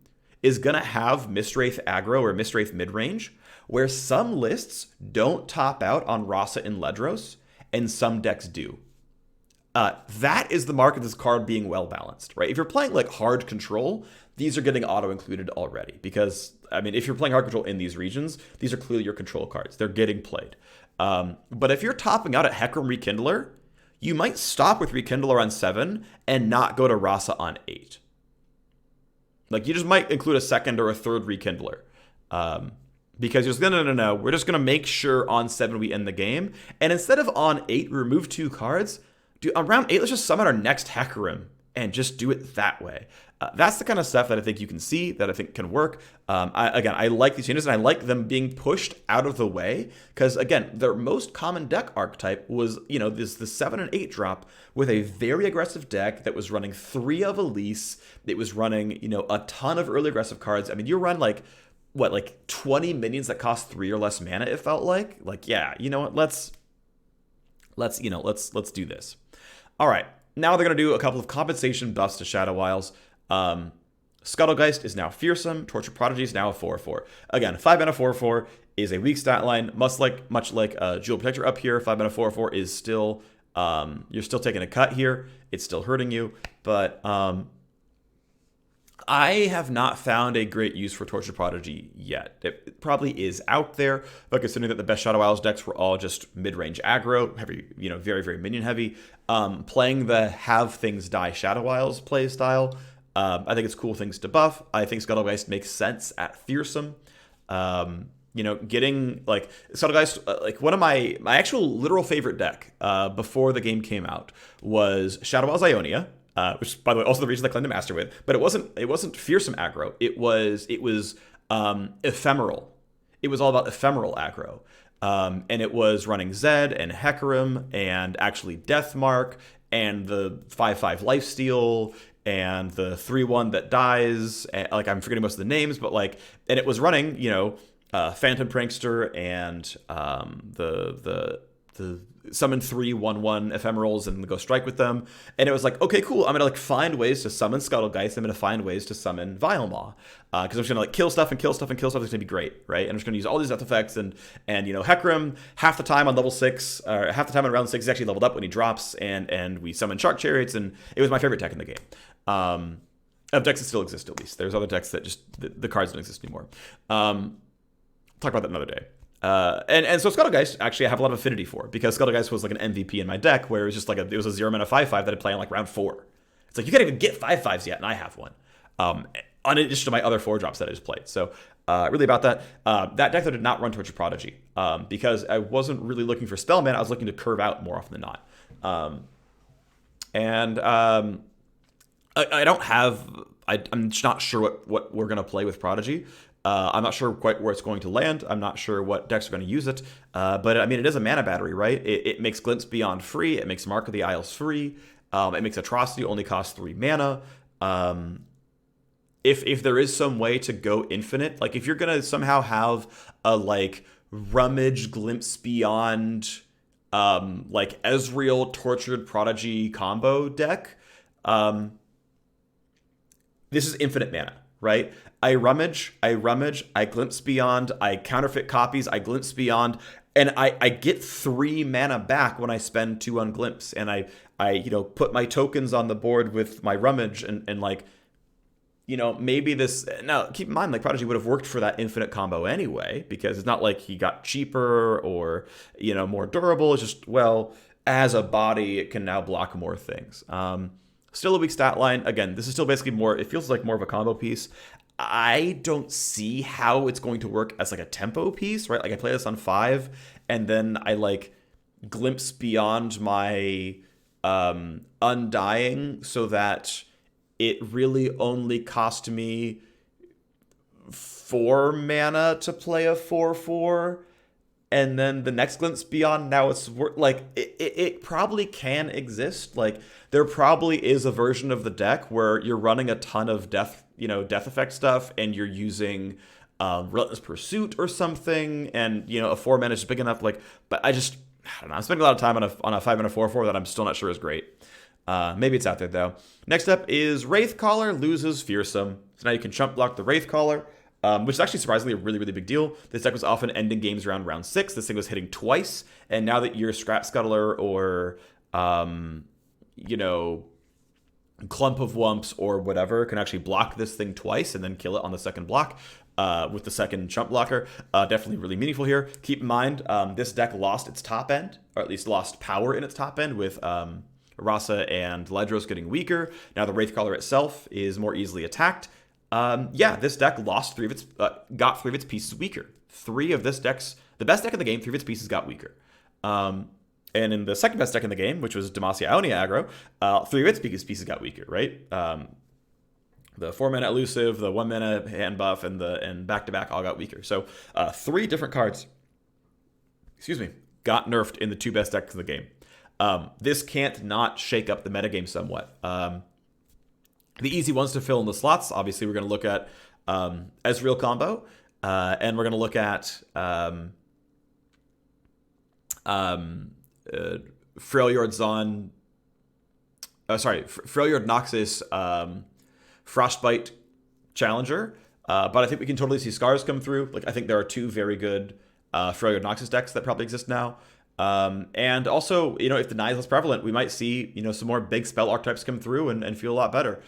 is going to have Mistwraith aggro or Mistwraith mid-range, where some lists don't top out on Rasa and Ledros, and some decks do. That is the mark of this card being well-balanced, right? If you're playing like hard control, these are getting auto-included already. Because, I mean, if you're playing hard control in these regions, these are clearly your control cards. They're getting played. But if you're topping out at Hecarim Rekindler, you might stop with Rekindler on 7 and not go to Rasa on 8. Like, you just might include a 2nd or a 3rd Rekindler. Because you're just going to, no, we're just going to make sure on 7 we end the game. And instead of on 8, we remove 2 cards. Dude, on round 8, let's just summon our next Hecarim and just do it that way. That's the kind of stuff that I think you can see, that I think can work. I like these changes, and I like them being pushed out of the way. Because, again, their most common deck archetype was, the 7 and 8 drop with a very aggressive deck that was running 3 of Elise. It was running, a ton of early aggressive cards. I mean, you run, 20 minions that cost 3 or less mana, it felt like. Yeah, you know what, let's do this. All right, now they're going to do a couple of compensation buffs to Shadow Isles. Scuttlegeist is now Fearsome. Torture Prodigy is now a 4/4. Again, 5 mana 4/4 is a weak stat line, much like Jewel Protector up here. 5 mana 4/4 is still, you're still taking a cut here. It's still hurting you, but I have not found a great use for Torture Prodigy yet. It probably is out there, but considering that the best Shadow Isles decks were all just mid-range aggro, heavy, very, very minion heavy, playing the have things die Shadow Isles play style, I think it's cool things to buff. I think Scuttlegeist makes sense at Fearsome. Getting Scuttlegeist, one of my actual literal favorite deck before the game came out was Shadow Isles Ionia. Which, by the way, also the reason I claimed to master with, but it wasn't Fearsome aggro. It was ephemeral. It was all about ephemeral aggro, and it was running Zed and Hecarim and actually Deathmark and the 5/5 lifesteal and the 3/1 that dies. And, I'm forgetting most of the names, but and it was running Phantom Prankster and the summon 3/1/1 ephemerals and go strike with them. And it was okay, cool. I'm going to find ways to summon Scuttlegeist. I'm going to find ways to summon Vilemaw. Because I'm just going to kill stuff and kill stuff and kill stuff. It's going to be great, right? I'm just going to use all these death effects. And Hecarim, half the time on level 6, or half the time on round 6, is actually leveled up when he drops. And we summon Shark Chariots. And it was my favorite deck in the game. Of decks that still exist, at least. There's other decks that just, the cards don't exist anymore. Talk about that another day. And so Scuttlegeist, actually, I have a lot of affinity for, because Scuttlegeist was an MVP in my deck, where it was just it was a 0 mana 5/5 that I'd play on round 4. It's you can't even get 5/5s yet, and I have one. In addition to my other 4-drops that I just played. So, really about that. That deck, though, did not run Torture Prodigy, because I wasn't really looking for spell mana. I was looking to curve out more often than not. I don't have... I'm just not sure what we're going to play with Prodigy. I'm not sure quite where it's going to land. I'm not sure what decks are going to use it. But, it is a mana battery, right? It makes Glimpse Beyond free. It makes Mark of the Isles free. It makes Atrocity only cost 3 mana. If there is some way to go infinite, if you're going to somehow have a, Rummage Glimpse Beyond, Ezreal Tortured Prodigy combo deck, this is infinite mana, right? I rummage, I glimpse beyond, I counterfeit copies, I glimpse beyond, and I get 3 mana back when I spend 2 on glimpse, and I put my tokens on the board with my rummage, and maybe this... Now, keep in mind, Prodigy would have worked for that infinite combo anyway, because it's not like he got cheaper or, more durable. It's just, as a body, it can now block more things. Still a weak stat line. Again, this is still basically more... It feels like more of a combo piece. I don't see how it's going to work as a tempo piece, right? I play this on 5, and then I glimpse beyond my Undying, so that it really only cost me 4 mana to play a 4/4, and then the next glimpse beyond, now it's it probably can exist. There probably is a version of the deck where you're running a ton of death effect stuff, and you're using Relentless Pursuit or something, and a 4 mana is big enough. But I don't know. I'm spending a lot of time on a 5 mana 4/4 that I'm still not sure is great. Maybe it's out there though. Next up is Wraith Caller loses Fearsome, so now you can chump block the Wraith Caller, which is actually surprisingly a really, really big deal. This deck was often ending games around round 6. This thing was hitting twice, and now that you're Scrap Scuttler or Clump of Wumps or whatever can actually block this thing twice and then kill it on the second block with the second chump blocker. Definitely really meaningful here. Keep in mind, this deck lost its top end, or at least lost power in its top end with Rasa and Ledros getting weaker. Now the Wraithcaller itself is more easily attacked. This deck lost got 3 of its pieces weaker. 3 of this deck's, the best deck in the game, 3 of its pieces got weaker. And in the second best deck in the game, which was Demacia Ionia aggro, 3 of its pieces got weaker, right? The 4-mana elusive, the 1-mana hand buff, and back-to-back all got weaker. So 3 different cards, got nerfed in the 2 best decks in the game. This can't not shake up the metagame somewhat. The easy ones to fill in the slots, obviously we're going to look at Ezreal combo, and we're going to look at Freljord Noxus Frostbite Challenger, but I think we can totally see Scars come through. Like, I think there are 2 very good Freljord Noxus decks that probably exist now. And also, if the Deny is less prevalent, we might see, some more big spell archetypes come through and feel a lot better.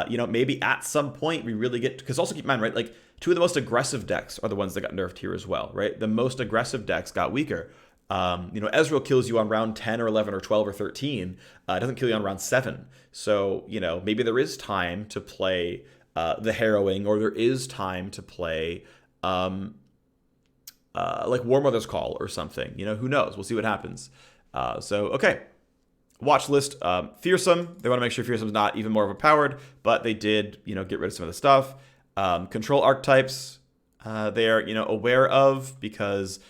Maybe at some point we really get, because also keep in mind, right, like 2 of the most aggressive decks are the ones that got nerfed here as well, right? The most aggressive decks got weaker. Ezreal kills you on round 10 or 11 or 12 or 13. It doesn't kill you on round 7. So, maybe there is time to play the Harrowing, or there is time to play like War Mother's Call or something. Who knows? We'll see what happens. Okay. Watch list. Fearsome. They want to make sure Fearsome's not even more overpowered, but they did, get rid of some of the stuff. Control archetypes. They are, aware of, because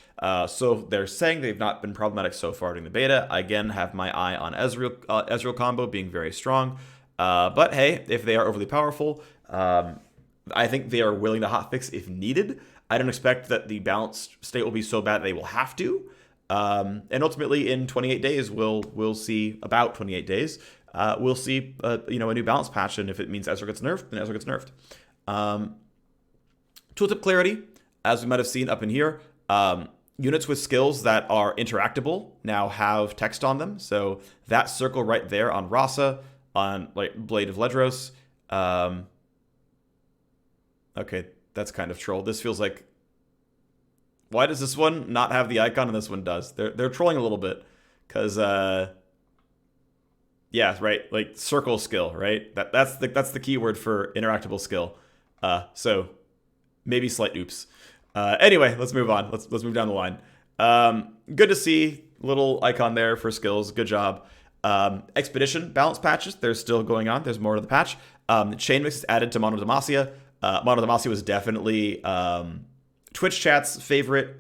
so they're saying they've not been problematic so far during the beta. I, again, have my eye on Ezreal combo being very strong. But hey, if they are overly powerful, I think they are willing to hotfix if needed. I don't expect that the balanced state will be so bad they will have to. And ultimately, in 28 days, we'll see, about 28 days, we'll see a new balance patch, and if it means Ezreal gets nerfed, then Ezreal gets nerfed. Tooltip clarity, as we might have seen up in here, units with skills that are interactable now have text on them. So that circle right there on Rasa, on like Blade of Ledros. Okay, that's kind of troll. This feels like, why does this one not have the icon and this one does? They're trolling a little bit, because yeah, right, like circle skill, right? That's the keyword for interactable skill. So maybe slight oops. Anyway, let's move on. Let's move down the line. Good to see little icon there for skills. Good job. Expedition balance patches, they're still going on. There's more to the patch. Chain mix is added to Mono Demacia. Mono Demacia was definitely Twitch chat's favorite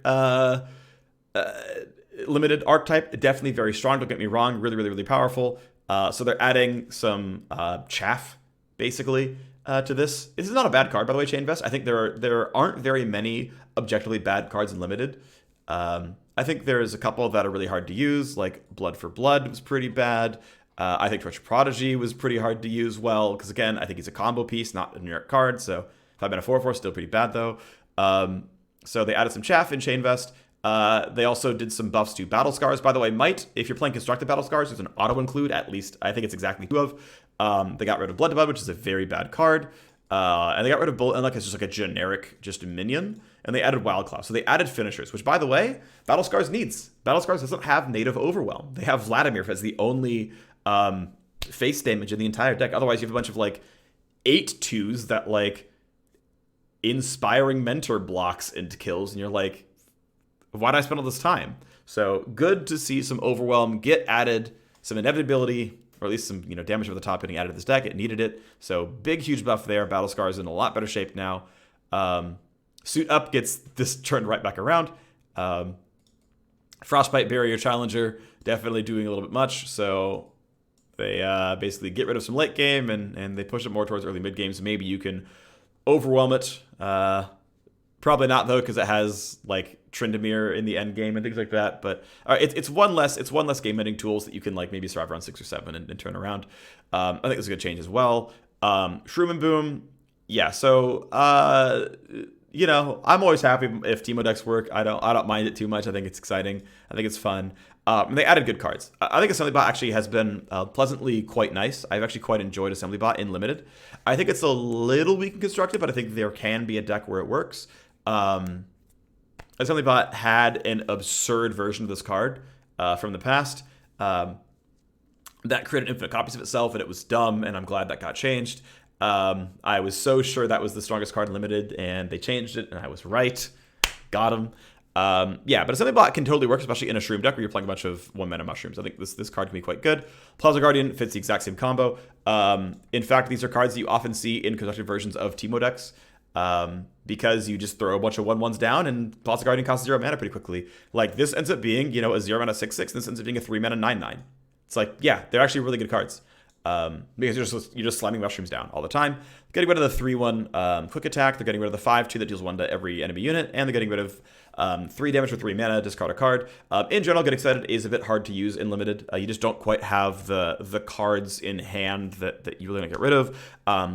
limited archetype. Definitely very strong, don't get me wrong. Really, really, really powerful. So they're adding some chaff, basically, to this. This is not a bad card, by the way, Chain Vest. I think there aren't very many objectively bad cards in Limited. I think there's a couple that are really hard to use, like Blood for Blood was pretty bad. I think Twitch Prodigy was pretty hard to use well, because again, I think he's a combo piece, not a generic card, so 5-mana 4/4, still pretty bad though. So they added some chaff in Chain Vest. They also did some buffs to Battle Scars. By the way, if you're playing Constructed Battle Scars, there's an auto-include, at least I think it's exactly 2 of. They got rid of Blood to Blood, which is a very bad card. And they got rid of Bullet, and like it's just like a generic, just a minion. And they added Wild Claw. So they added finishers, which, by the way, Battle Scars needs. Battle Scars doesn't have native Overwhelm. They have Vladimir as the only face damage in the entire deck. Otherwise, you have a bunch of like 8/2s that like Inspiring Mentor blocks into kills, and you're like, why did I spend all this time? So good to see some Overwhelm get added, some inevitability, or at least some damage over the top getting added to this deck. It needed it. So big, huge buff there. Battle Scars in a lot better shape now. Suit Up gets this turned right back around. Frostbite Barrier Challenger definitely doing a little bit much. So they basically get rid of some late game and they push it more towards early mid game. So maybe you can overwhelm it. Probably not though, because it has like Tryndamere in the end game and things like that. But it's one less game ending tools that you can like maybe survive around 6 or 7 and turn around. I think it's a good change as well. Shroom and Boom, yeah. So I'm always happy if Teemo decks work. I don't mind it too much. I think it's exciting. I think it's fun. And they added good cards. I think Assembly Bot actually has been pleasantly quite nice. I've actually quite enjoyed Assembly Bot in Limited. I think it's a little weak and constructed, but I think there can be a deck where it works. Assembly Bot had an absurd version of this card from the past that created infinite copies of itself, and it was dumb, and I'm glad that got changed. I was so sure that was the strongest card in Limited, and they changed it, and I was right. Got him. Yeah, but Assembly Bot can totally work, especially in a Shroom deck where you're playing a bunch of 1-mana mushrooms. I think this card can be quite good. Plaza Guardian fits the exact same combo. In fact, these are cards that you often see in constructed versions of Teemo decks, because you just throw a bunch of 1/1s down and Plaza Guardian costs 0 mana pretty quickly. Like, this ends up being, you know, a 0 mana 6/6, and this ends up being a 3 mana 9/9. It's like, yeah, they're actually really good cards. Because you're just slamming mushrooms down all the time. Getting rid of the 3/1 quick attack. They're getting rid of the 5/2 that deals 1 to every enemy unit, and they're getting rid of 3 damage for 3 mana. Discard a card. In general, Get Excited is a bit hard to use in limited. You just don't quite have the cards in hand that you really want to get rid of.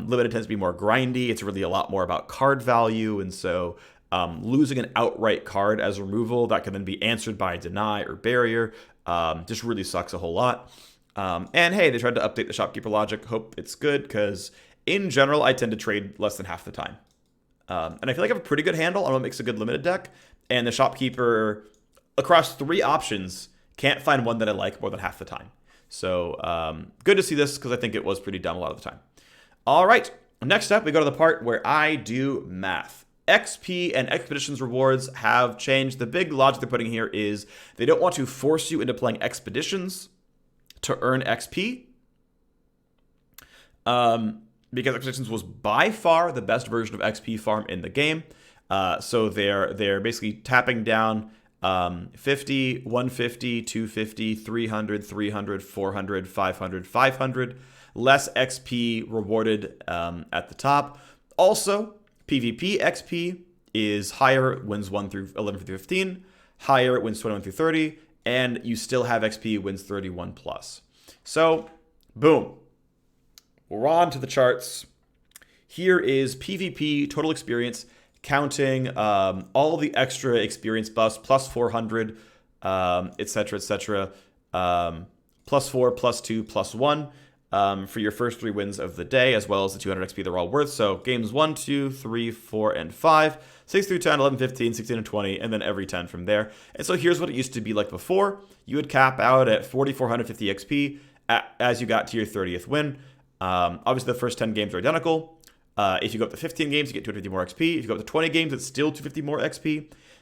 Limited tends to be more grindy. It's really a lot more about card value, and so losing an outright card as removal that can then be answered by deny or barrier just really sucks a whole lot. And hey, they tried to update the shopkeeper logic. Hope it's good, because in general, I tend to trade less than half the time. And I feel like I have a pretty good handle on what makes a good limited deck. And the shopkeeper, across 3 options, can't find one that I like more than half the time. So good to see this, because I think it was pretty dumb a lot of the time. All right, next up, we go to the part where I do math. XP and Expeditions rewards have changed. The big logic they're putting here is they don't want to force you into playing Expeditions to earn XP, because Expeditions was by far the best version of XP farm in the game. So they're basically tapping down 50, 150, 250, 300, 300, 400, 500, 500, less XP rewarded at the top. Also, PvP XP is higher, it wins 1 through 11 through 15, higher, it wins 21 through 30, and you still have XP, wins 31 plus. So, boom. We're on to the charts. Here is PvP total experience, counting all the extra experience buffs, plus 400, etc., etc., plus 4, plus 2, plus 1, for your first 3 wins of the day, as well as the 200 XP they're all worth. So games 1, 2, 3, 4, and 5, 6 through 10, 11, 15, 16, and 20, and then every 10 from there. And so here's what it used to be like before. You would cap out at 4,450 XP as you got to your 30th win. Obviously, the first 10 games are identical. If you go up to 15 games, you get 250 more XP. If you go up to 20 games, it's still 250 more XP.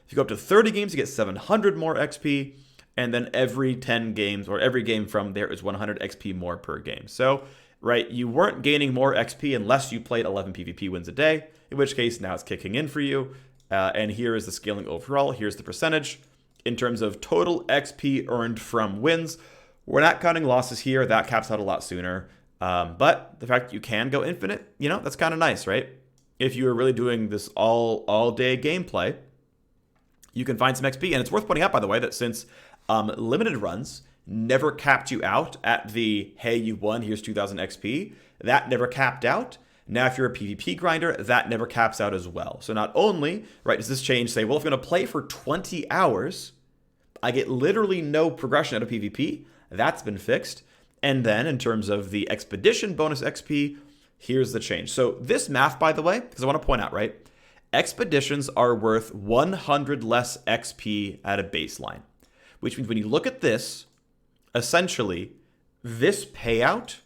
If you go up to 30 games, you get 700 more XP. And then every 10 games, or every game from there, is 100 XP more per game. So, right, you weren't gaining more XP unless you played 11 PvP wins a day, in which case now it's kicking in for you. And here is the scaling overall. Here's the percentage. In terms of total XP earned from wins, we're not counting losses here. That caps out a lot sooner. But the fact that you can go infinite, you know, that's kind of nice, right? If you are really doing this all-day gameplay, you can find some XP. And it's worth pointing out, by the way, that since limited runs never capped you out at the, hey, you won, here's 2,000 XP, that never capped out. Now, if you're a PvP grinder, that never caps out as well. So not only, right, does this change say, well, if I'm going to play for 20 hours, I get literally no progression out of PvP. That's been fixed. And then in terms of the Expedition bonus XP, here's the change. So this math, by the way, because I want to point out, right, Expeditions are worth 100 less XP at a baseline, which means when you look at this, essentially, this payout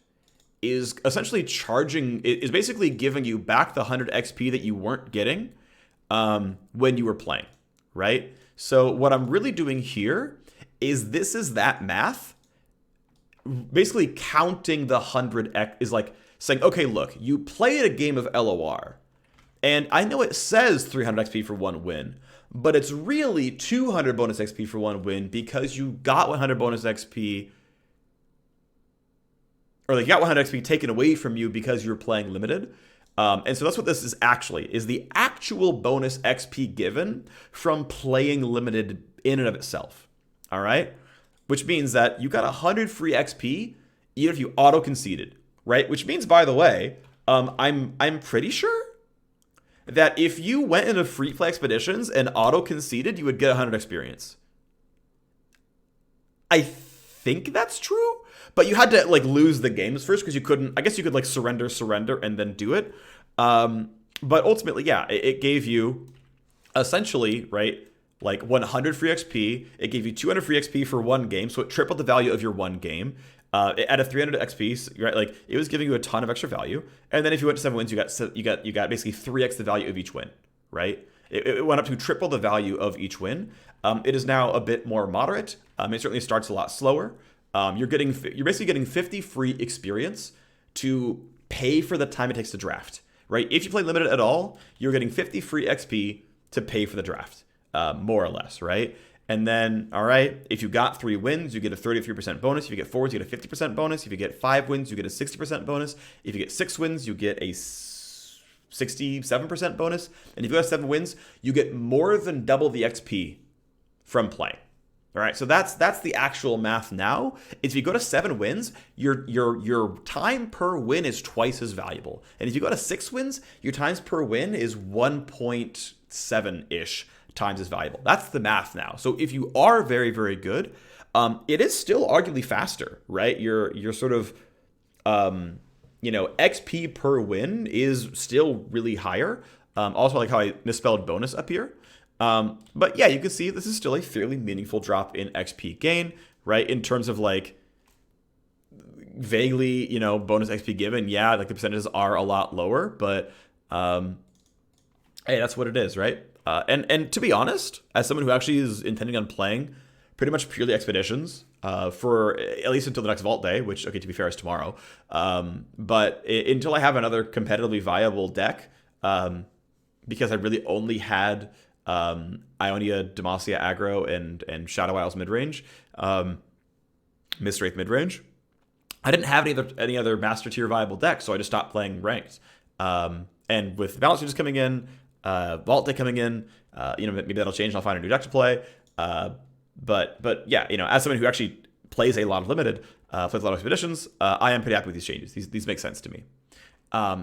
is essentially is basically giving you back the 100 XP that you weren't getting when you were playing, right? So what I'm really doing here is this is that math, basically counting the 100x is like saying, okay, look, you played a game of LOR, and I know it says 300 XP for 1 win, but it's really 200 bonus XP for 1 win because you got 100 bonus XP, or like you got 100 XP taken away from you because you were playing limited. And so that's what this is actually, is the actual bonus XP given from playing limited in and of itself. All right? Which means that you got 100 free XP even if you auto-conceded, right? Which means, by the way, I'm pretty sure that if you went into free play expeditions and auto-conceded, you would get 100 experience. I think that's true, but you had to like lose the games first because you couldn't. I guess you could like surrender, and then do it. But ultimately, yeah, it gave you essentially, right, like 100 free XP. It gave you 200 free XP for 1 game, so it tripled the value of your 1 game. It added 300 XP, right? Like it was giving you a ton of extra value. And then if you went to 7 wins, you got basically 3x the value of each win, right? It went up to triple the value of each win. It is now a bit more moderate. It certainly starts a lot slower. You're basically getting 50 free experience to pay for the time it takes to draft, right? If you play limited at all, you're getting 50 free XP to pay for the draft, more or less, right? And then, all right, if you got 3 wins, you get a 33% bonus. If you get 4 wins, you get a 50% bonus. If you get 5 wins, you get a 60% bonus. If you get 6 wins, you get a 67% bonus. And if you got 7 wins, you get more than double the XP from playing. All right, so that's the actual math now. If you go to 7 wins, your time per win is twice as valuable. And if you go to 6 wins, your times per win is 1.7-ish times as valuable. That's the math now. So if you are very, very good, it is still arguably faster, right? Your sort of XP per win is still really higher. Also, like how I misspelled bonus up here. But yeah, you can see this is still a fairly meaningful drop in XP gain, right? In terms of like vaguely, bonus XP given. Yeah, like the percentages are a lot lower, but hey, that's what it is, right? And to be honest, as someone who actually is intending on playing pretty much purely expeditions for at least until the next Vault Day, which, okay, to be fair, is tomorrow. But until I have another competitively viable deck, because I really only had Ionia, Demacia aggro, and Shadow Isles midrange, Mist Wraith midrange. I didn't have any other Master Tier viable decks, so I just stopped playing ranked. And with Balance Changes coming in, Vault Day coming in, maybe that'll change and I'll find a new deck to play. But yeah, as someone who actually plays a lot of limited, plays a lot of expeditions, I am pretty happy with these changes. These make sense to me.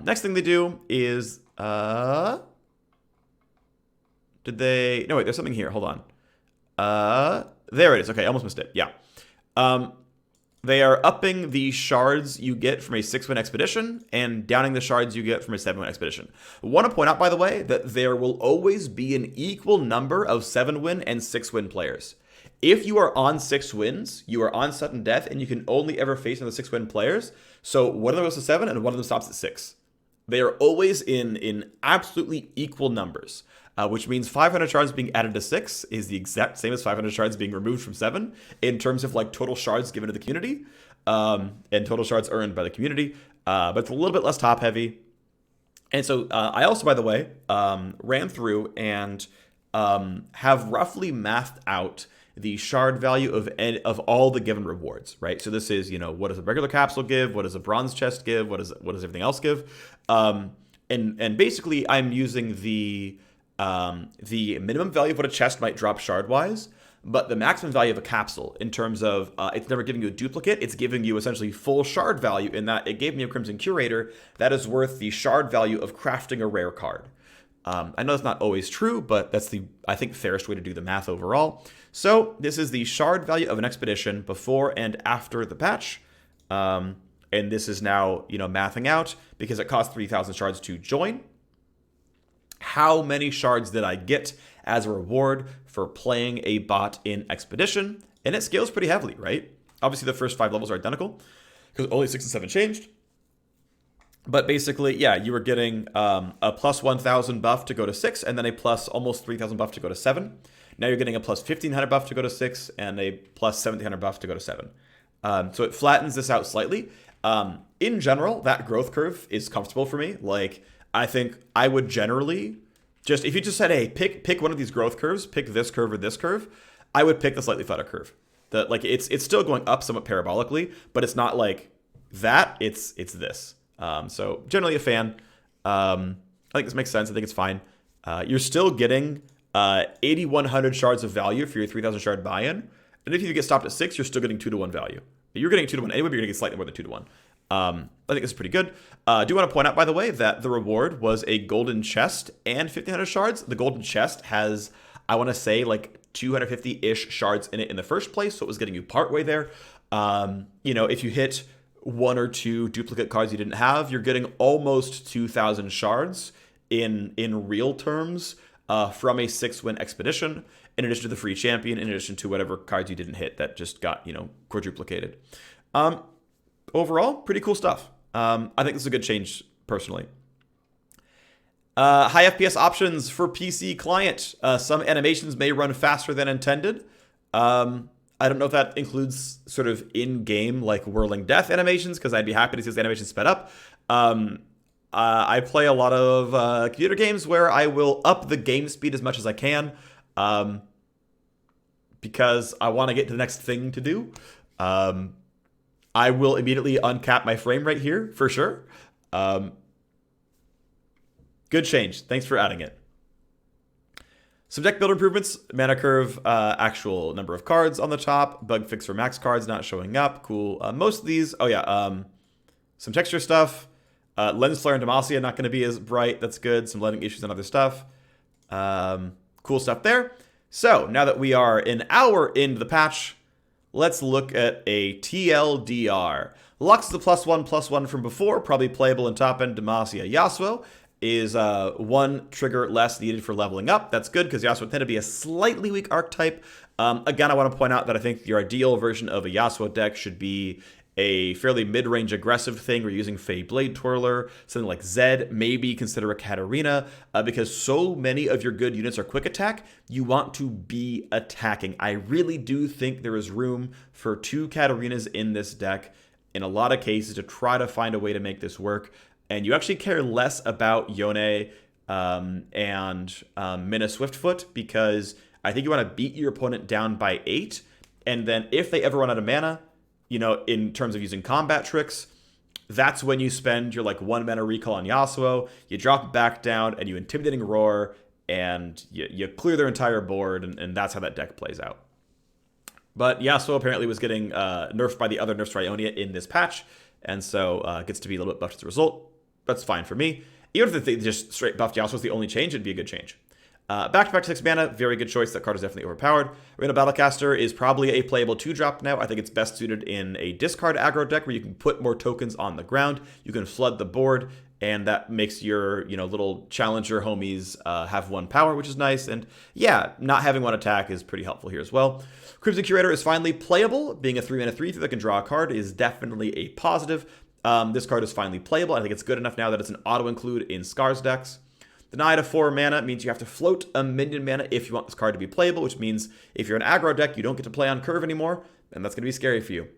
Next thing they do is, no, wait, there's something here. Hold on. There it is. Okay, I almost missed it. Yeah. They are upping the shards you get from a 6-win expedition and downing the shards you get from a 7-win expedition. I want to point out, by the way, that there will always be an equal number of 7-win and 6-win players. If you are on 6 wins, you are on sudden death, and you can only ever face another 6-win players. So one of them goes to 7, and one of them stops at 6. They are always in absolutely equal numbers. Which means 500 shards being added to 6 is the exact same as 500 shards being removed from 7 in terms of like total shards given to the community and total shards earned by the community. But it's a little bit less top heavy. And so I also, by the way, ran through and have roughly mathed out the shard value of all the given rewards, right? So this is, what does a regular capsule give? What does a bronze chest give? What does everything else give? And basically I'm using the minimum value of what a chest might drop shard-wise, but the maximum value of a capsule in terms of it's never giving you a duplicate. It's giving you essentially full shard value in that it gave me a Crimson Curator that is worth the shard value of crafting a rare card. I know that's not always true, but that's the, I think, fairest way to do the math overall. So this is the shard value of an expedition before and after the patch. And this is now, mathing out because it costs 3,000 shards to join. How many shards did I get as a reward for playing a bot in Expedition? And it scales pretty heavily, right? Obviously, the first 5 levels are identical because only 6 and 7 changed. But basically, yeah, you were getting a plus 1,000 buff to go to 6 and then a plus almost 3,000 buff to go to 7. Now you're getting a plus 1,500 buff to go to 6 and a plus 1,700 buff to go to 7. So it flattens this out slightly. In general, that growth curve is comfortable for me. Like, I think I would generally just, if you just said, hey, pick one of these growth curves, pick this curve or this curve, I would pick the slightly flatter curve. It's still going up somewhat parabolically, but it's not like that. It's this. So generally a fan. I think this makes sense. I think it's fine. You're still getting 8,100 shards of value for your 3,000 shard buy-in. And if you get stopped at 6, you're still getting 2-to-1 value. But you're getting 2-to-1 anyway, but you're going to get slightly more than 2-to-1. I think this is pretty good. I do want to point out, by the way, that the reward was a golden chest and 1,500 shards. The golden chest has, I want to say, like 250-ish shards in it in the first place, so it was getting you partway there. If you hit 1 or 2 duplicate cards you didn't have, you're getting almost 2,000 shards in real terms from a 6-win expedition, in addition to the free champion, in addition to whatever cards you didn't hit that just got, quadruplicated. Overall, pretty cool stuff. I think this is a good change, personally. High FPS options for PC client. Some animations may run faster than intended. I don't know if that includes sort of in-game, like whirling death animations, because I'd be happy to see those animations sped up. I play a lot of computer games where I will up the game speed as much as I can, because I want to get to the next thing to do. I will immediately uncap my frame rate here, for sure. Good change. Thanks for adding it. Some deck builder improvements. Mana curve, actual number of cards on the top. Bug fix for max cards not showing up. Cool. Most of these... Oh, yeah. Some texture stuff. Lens flare and Demacia not going to be as bright. That's good. Some lighting issues and other stuff. Cool stuff there. So, now that we are an hour into the patch, let's look at a TLDR. Lux is a +1/+1 from before. Probably playable in top-end Demacia. Yasuo is one trigger less needed for leveling up. That's good, because Yasuo tend to be a slightly weak archetype. Again, I want to point out that I think your ideal version of a Yasuo deck should be a fairly mid-range aggressive thing. We're using Fey Blade Twirler, something like Zed, maybe consider a Katarina, because so many of your good units are quick attack, you want to be attacking. I really do think there is room for 2 Katarinas in this deck, in a lot of cases, to try to find a way to make this work. And you actually care less about Yone and Mina Swiftfoot, because I think you want to beat your opponent down by 8. And then if they ever run out of mana, you know, in terms of using combat tricks, that's when you spend your like 1 mana recall on Yasuo, you drop it back down, and you Intimidating Roar, and you clear their entire board, and that's how that deck plays out. But Yasuo apparently was getting nerfed by the other nerfs for Ionia in this patch, and so gets to be a little bit buffed as a result. That's fine for me. Even if they just straight buffed Yasuo was the only change, it'd be a good change. Back to 6 mana, very good choice. That card is definitely overpowered. Arena Battlecaster is probably a playable 2-drop now. I think it's best suited in a discard aggro deck where you can put more tokens on the ground. You can flood the board, and that makes your little challenger homies have 1 power, which is nice. And yeah, not having 1 attack is pretty helpful here as well. Crimson Curator is finally playable. Being a 3-mana 3/3 that can draw a card is definitely a positive. This card is finally playable. I think it's good enough now that it's an auto-include in Scars decks. Deny to 4 mana means you have to float a minion mana if you want this card to be playable, which means if you're an aggro deck, you don't get to play on curve anymore, and that's going to be scary for you.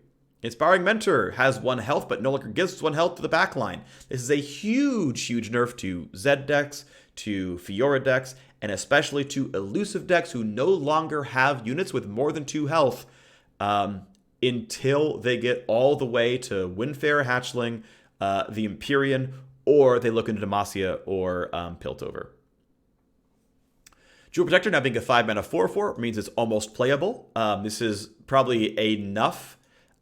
Inspiring Mentor has 1 health, but no longer gives 1 health to the backline. This is a huge, huge nerf to Zed decks, to Fiora decks, and especially to elusive decks who no longer have units with more than 2 health. Until they get all the way to Windfare Hatchling, the Empyrean, or they look into Demacia or Piltover. Jewel Protector now being a 5-mana 4/4 means it's almost playable. This is probably enough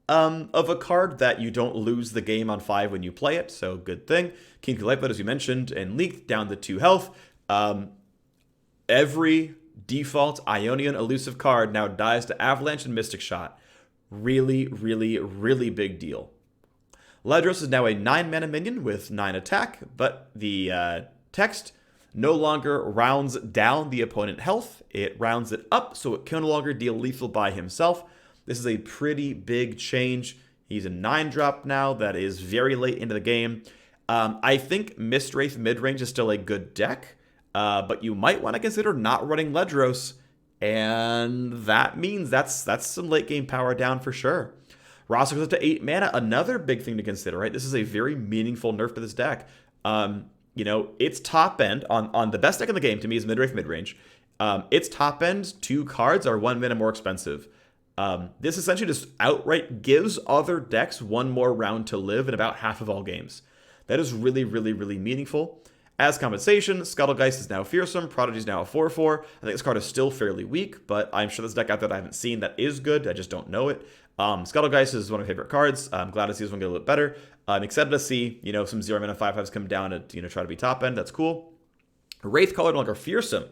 of a card that you don't lose the game on 5 when you play it, so good thing. King Lightfoot, as you mentioned, and Leaked down to 2 health. Every default Ionian elusive card now dies to Avalanche and Mystic Shot. Really, really, really big deal. Ledros is now a 9-mana minion with 9 attack, but the text no longer rounds down the opponent health. It rounds it up, so it can no longer deal lethal by himself. This is a pretty big change. He's a 9-drop now that is very late into the game. I think Mist Wraith midrange is still a good deck, but you might want to consider not running Ledros, and that means that's some late game power down for sure. Rasa goes up to 8 mana, another big thing to consider, right? This is a very meaningful nerf to this deck. Its top end, on the best deck in the game, to me, is Midwraith midrange. Its top end, 2 cards are 1 mana more expensive. This essentially just outright gives other decks 1 more round to live in about half of all games. That is really, really, really meaningful. As compensation, Scuttlegeist is now Fearsome, Prodigy is now a 4/4. I think this card is still fairly weak, but I'm sure there's a deck out there that I haven't seen that is good. I just don't know it. Scuttlegeist is one of my favorite cards. I'm glad to see this one get a little bit better. I'm excited to see, some 0-mana 5/5s come down and, try to be top end. That's cool. Wraith color no longer Fearsome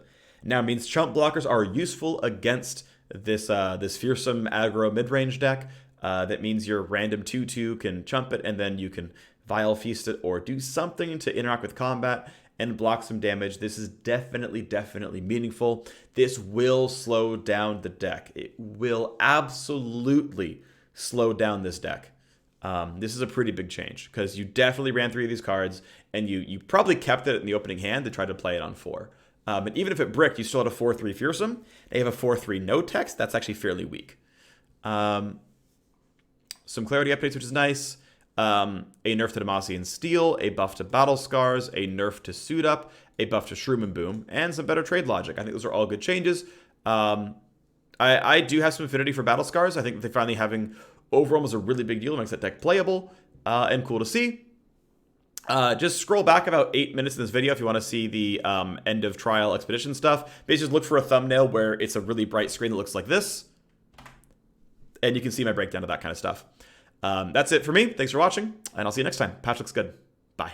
now means chump blockers are useful against this Fearsome aggro midrange deck. That means your random 2/2 can chump it, and then you can Vile Feast it or do something to interact with combat and block some damage. This is definitely, definitely meaningful. This will slow down the deck. It will absolutely slow down this deck. This is a pretty big change because you definitely ran 3 of these cards, and you probably kept it in the opening hand to try to play it on 4. But even if it bricked, you still had a 4/3 Fearsome. Now you have a 4/3 no text. That's actually fairly weak. Some clarity updates, which is nice. A nerf to Demacian Steel, a buff to Battle Scars, a nerf to Suit Up, a buff to Shroom and Boom, and some better trade logic. I think those are all good changes. I do have some affinity for Battle Scars. I think they finally having overall was a really big deal. It makes that deck playable and cool to see. Just scroll back about 8 minutes in this video if you want to see the end of trial expedition stuff. Basically, just look for a thumbnail where it's a really bright screen that looks like this. And you can see my breakdown of that kind of stuff. That's it for me. Thanks for watching, and I'll see you next time. Patch looks good. Bye.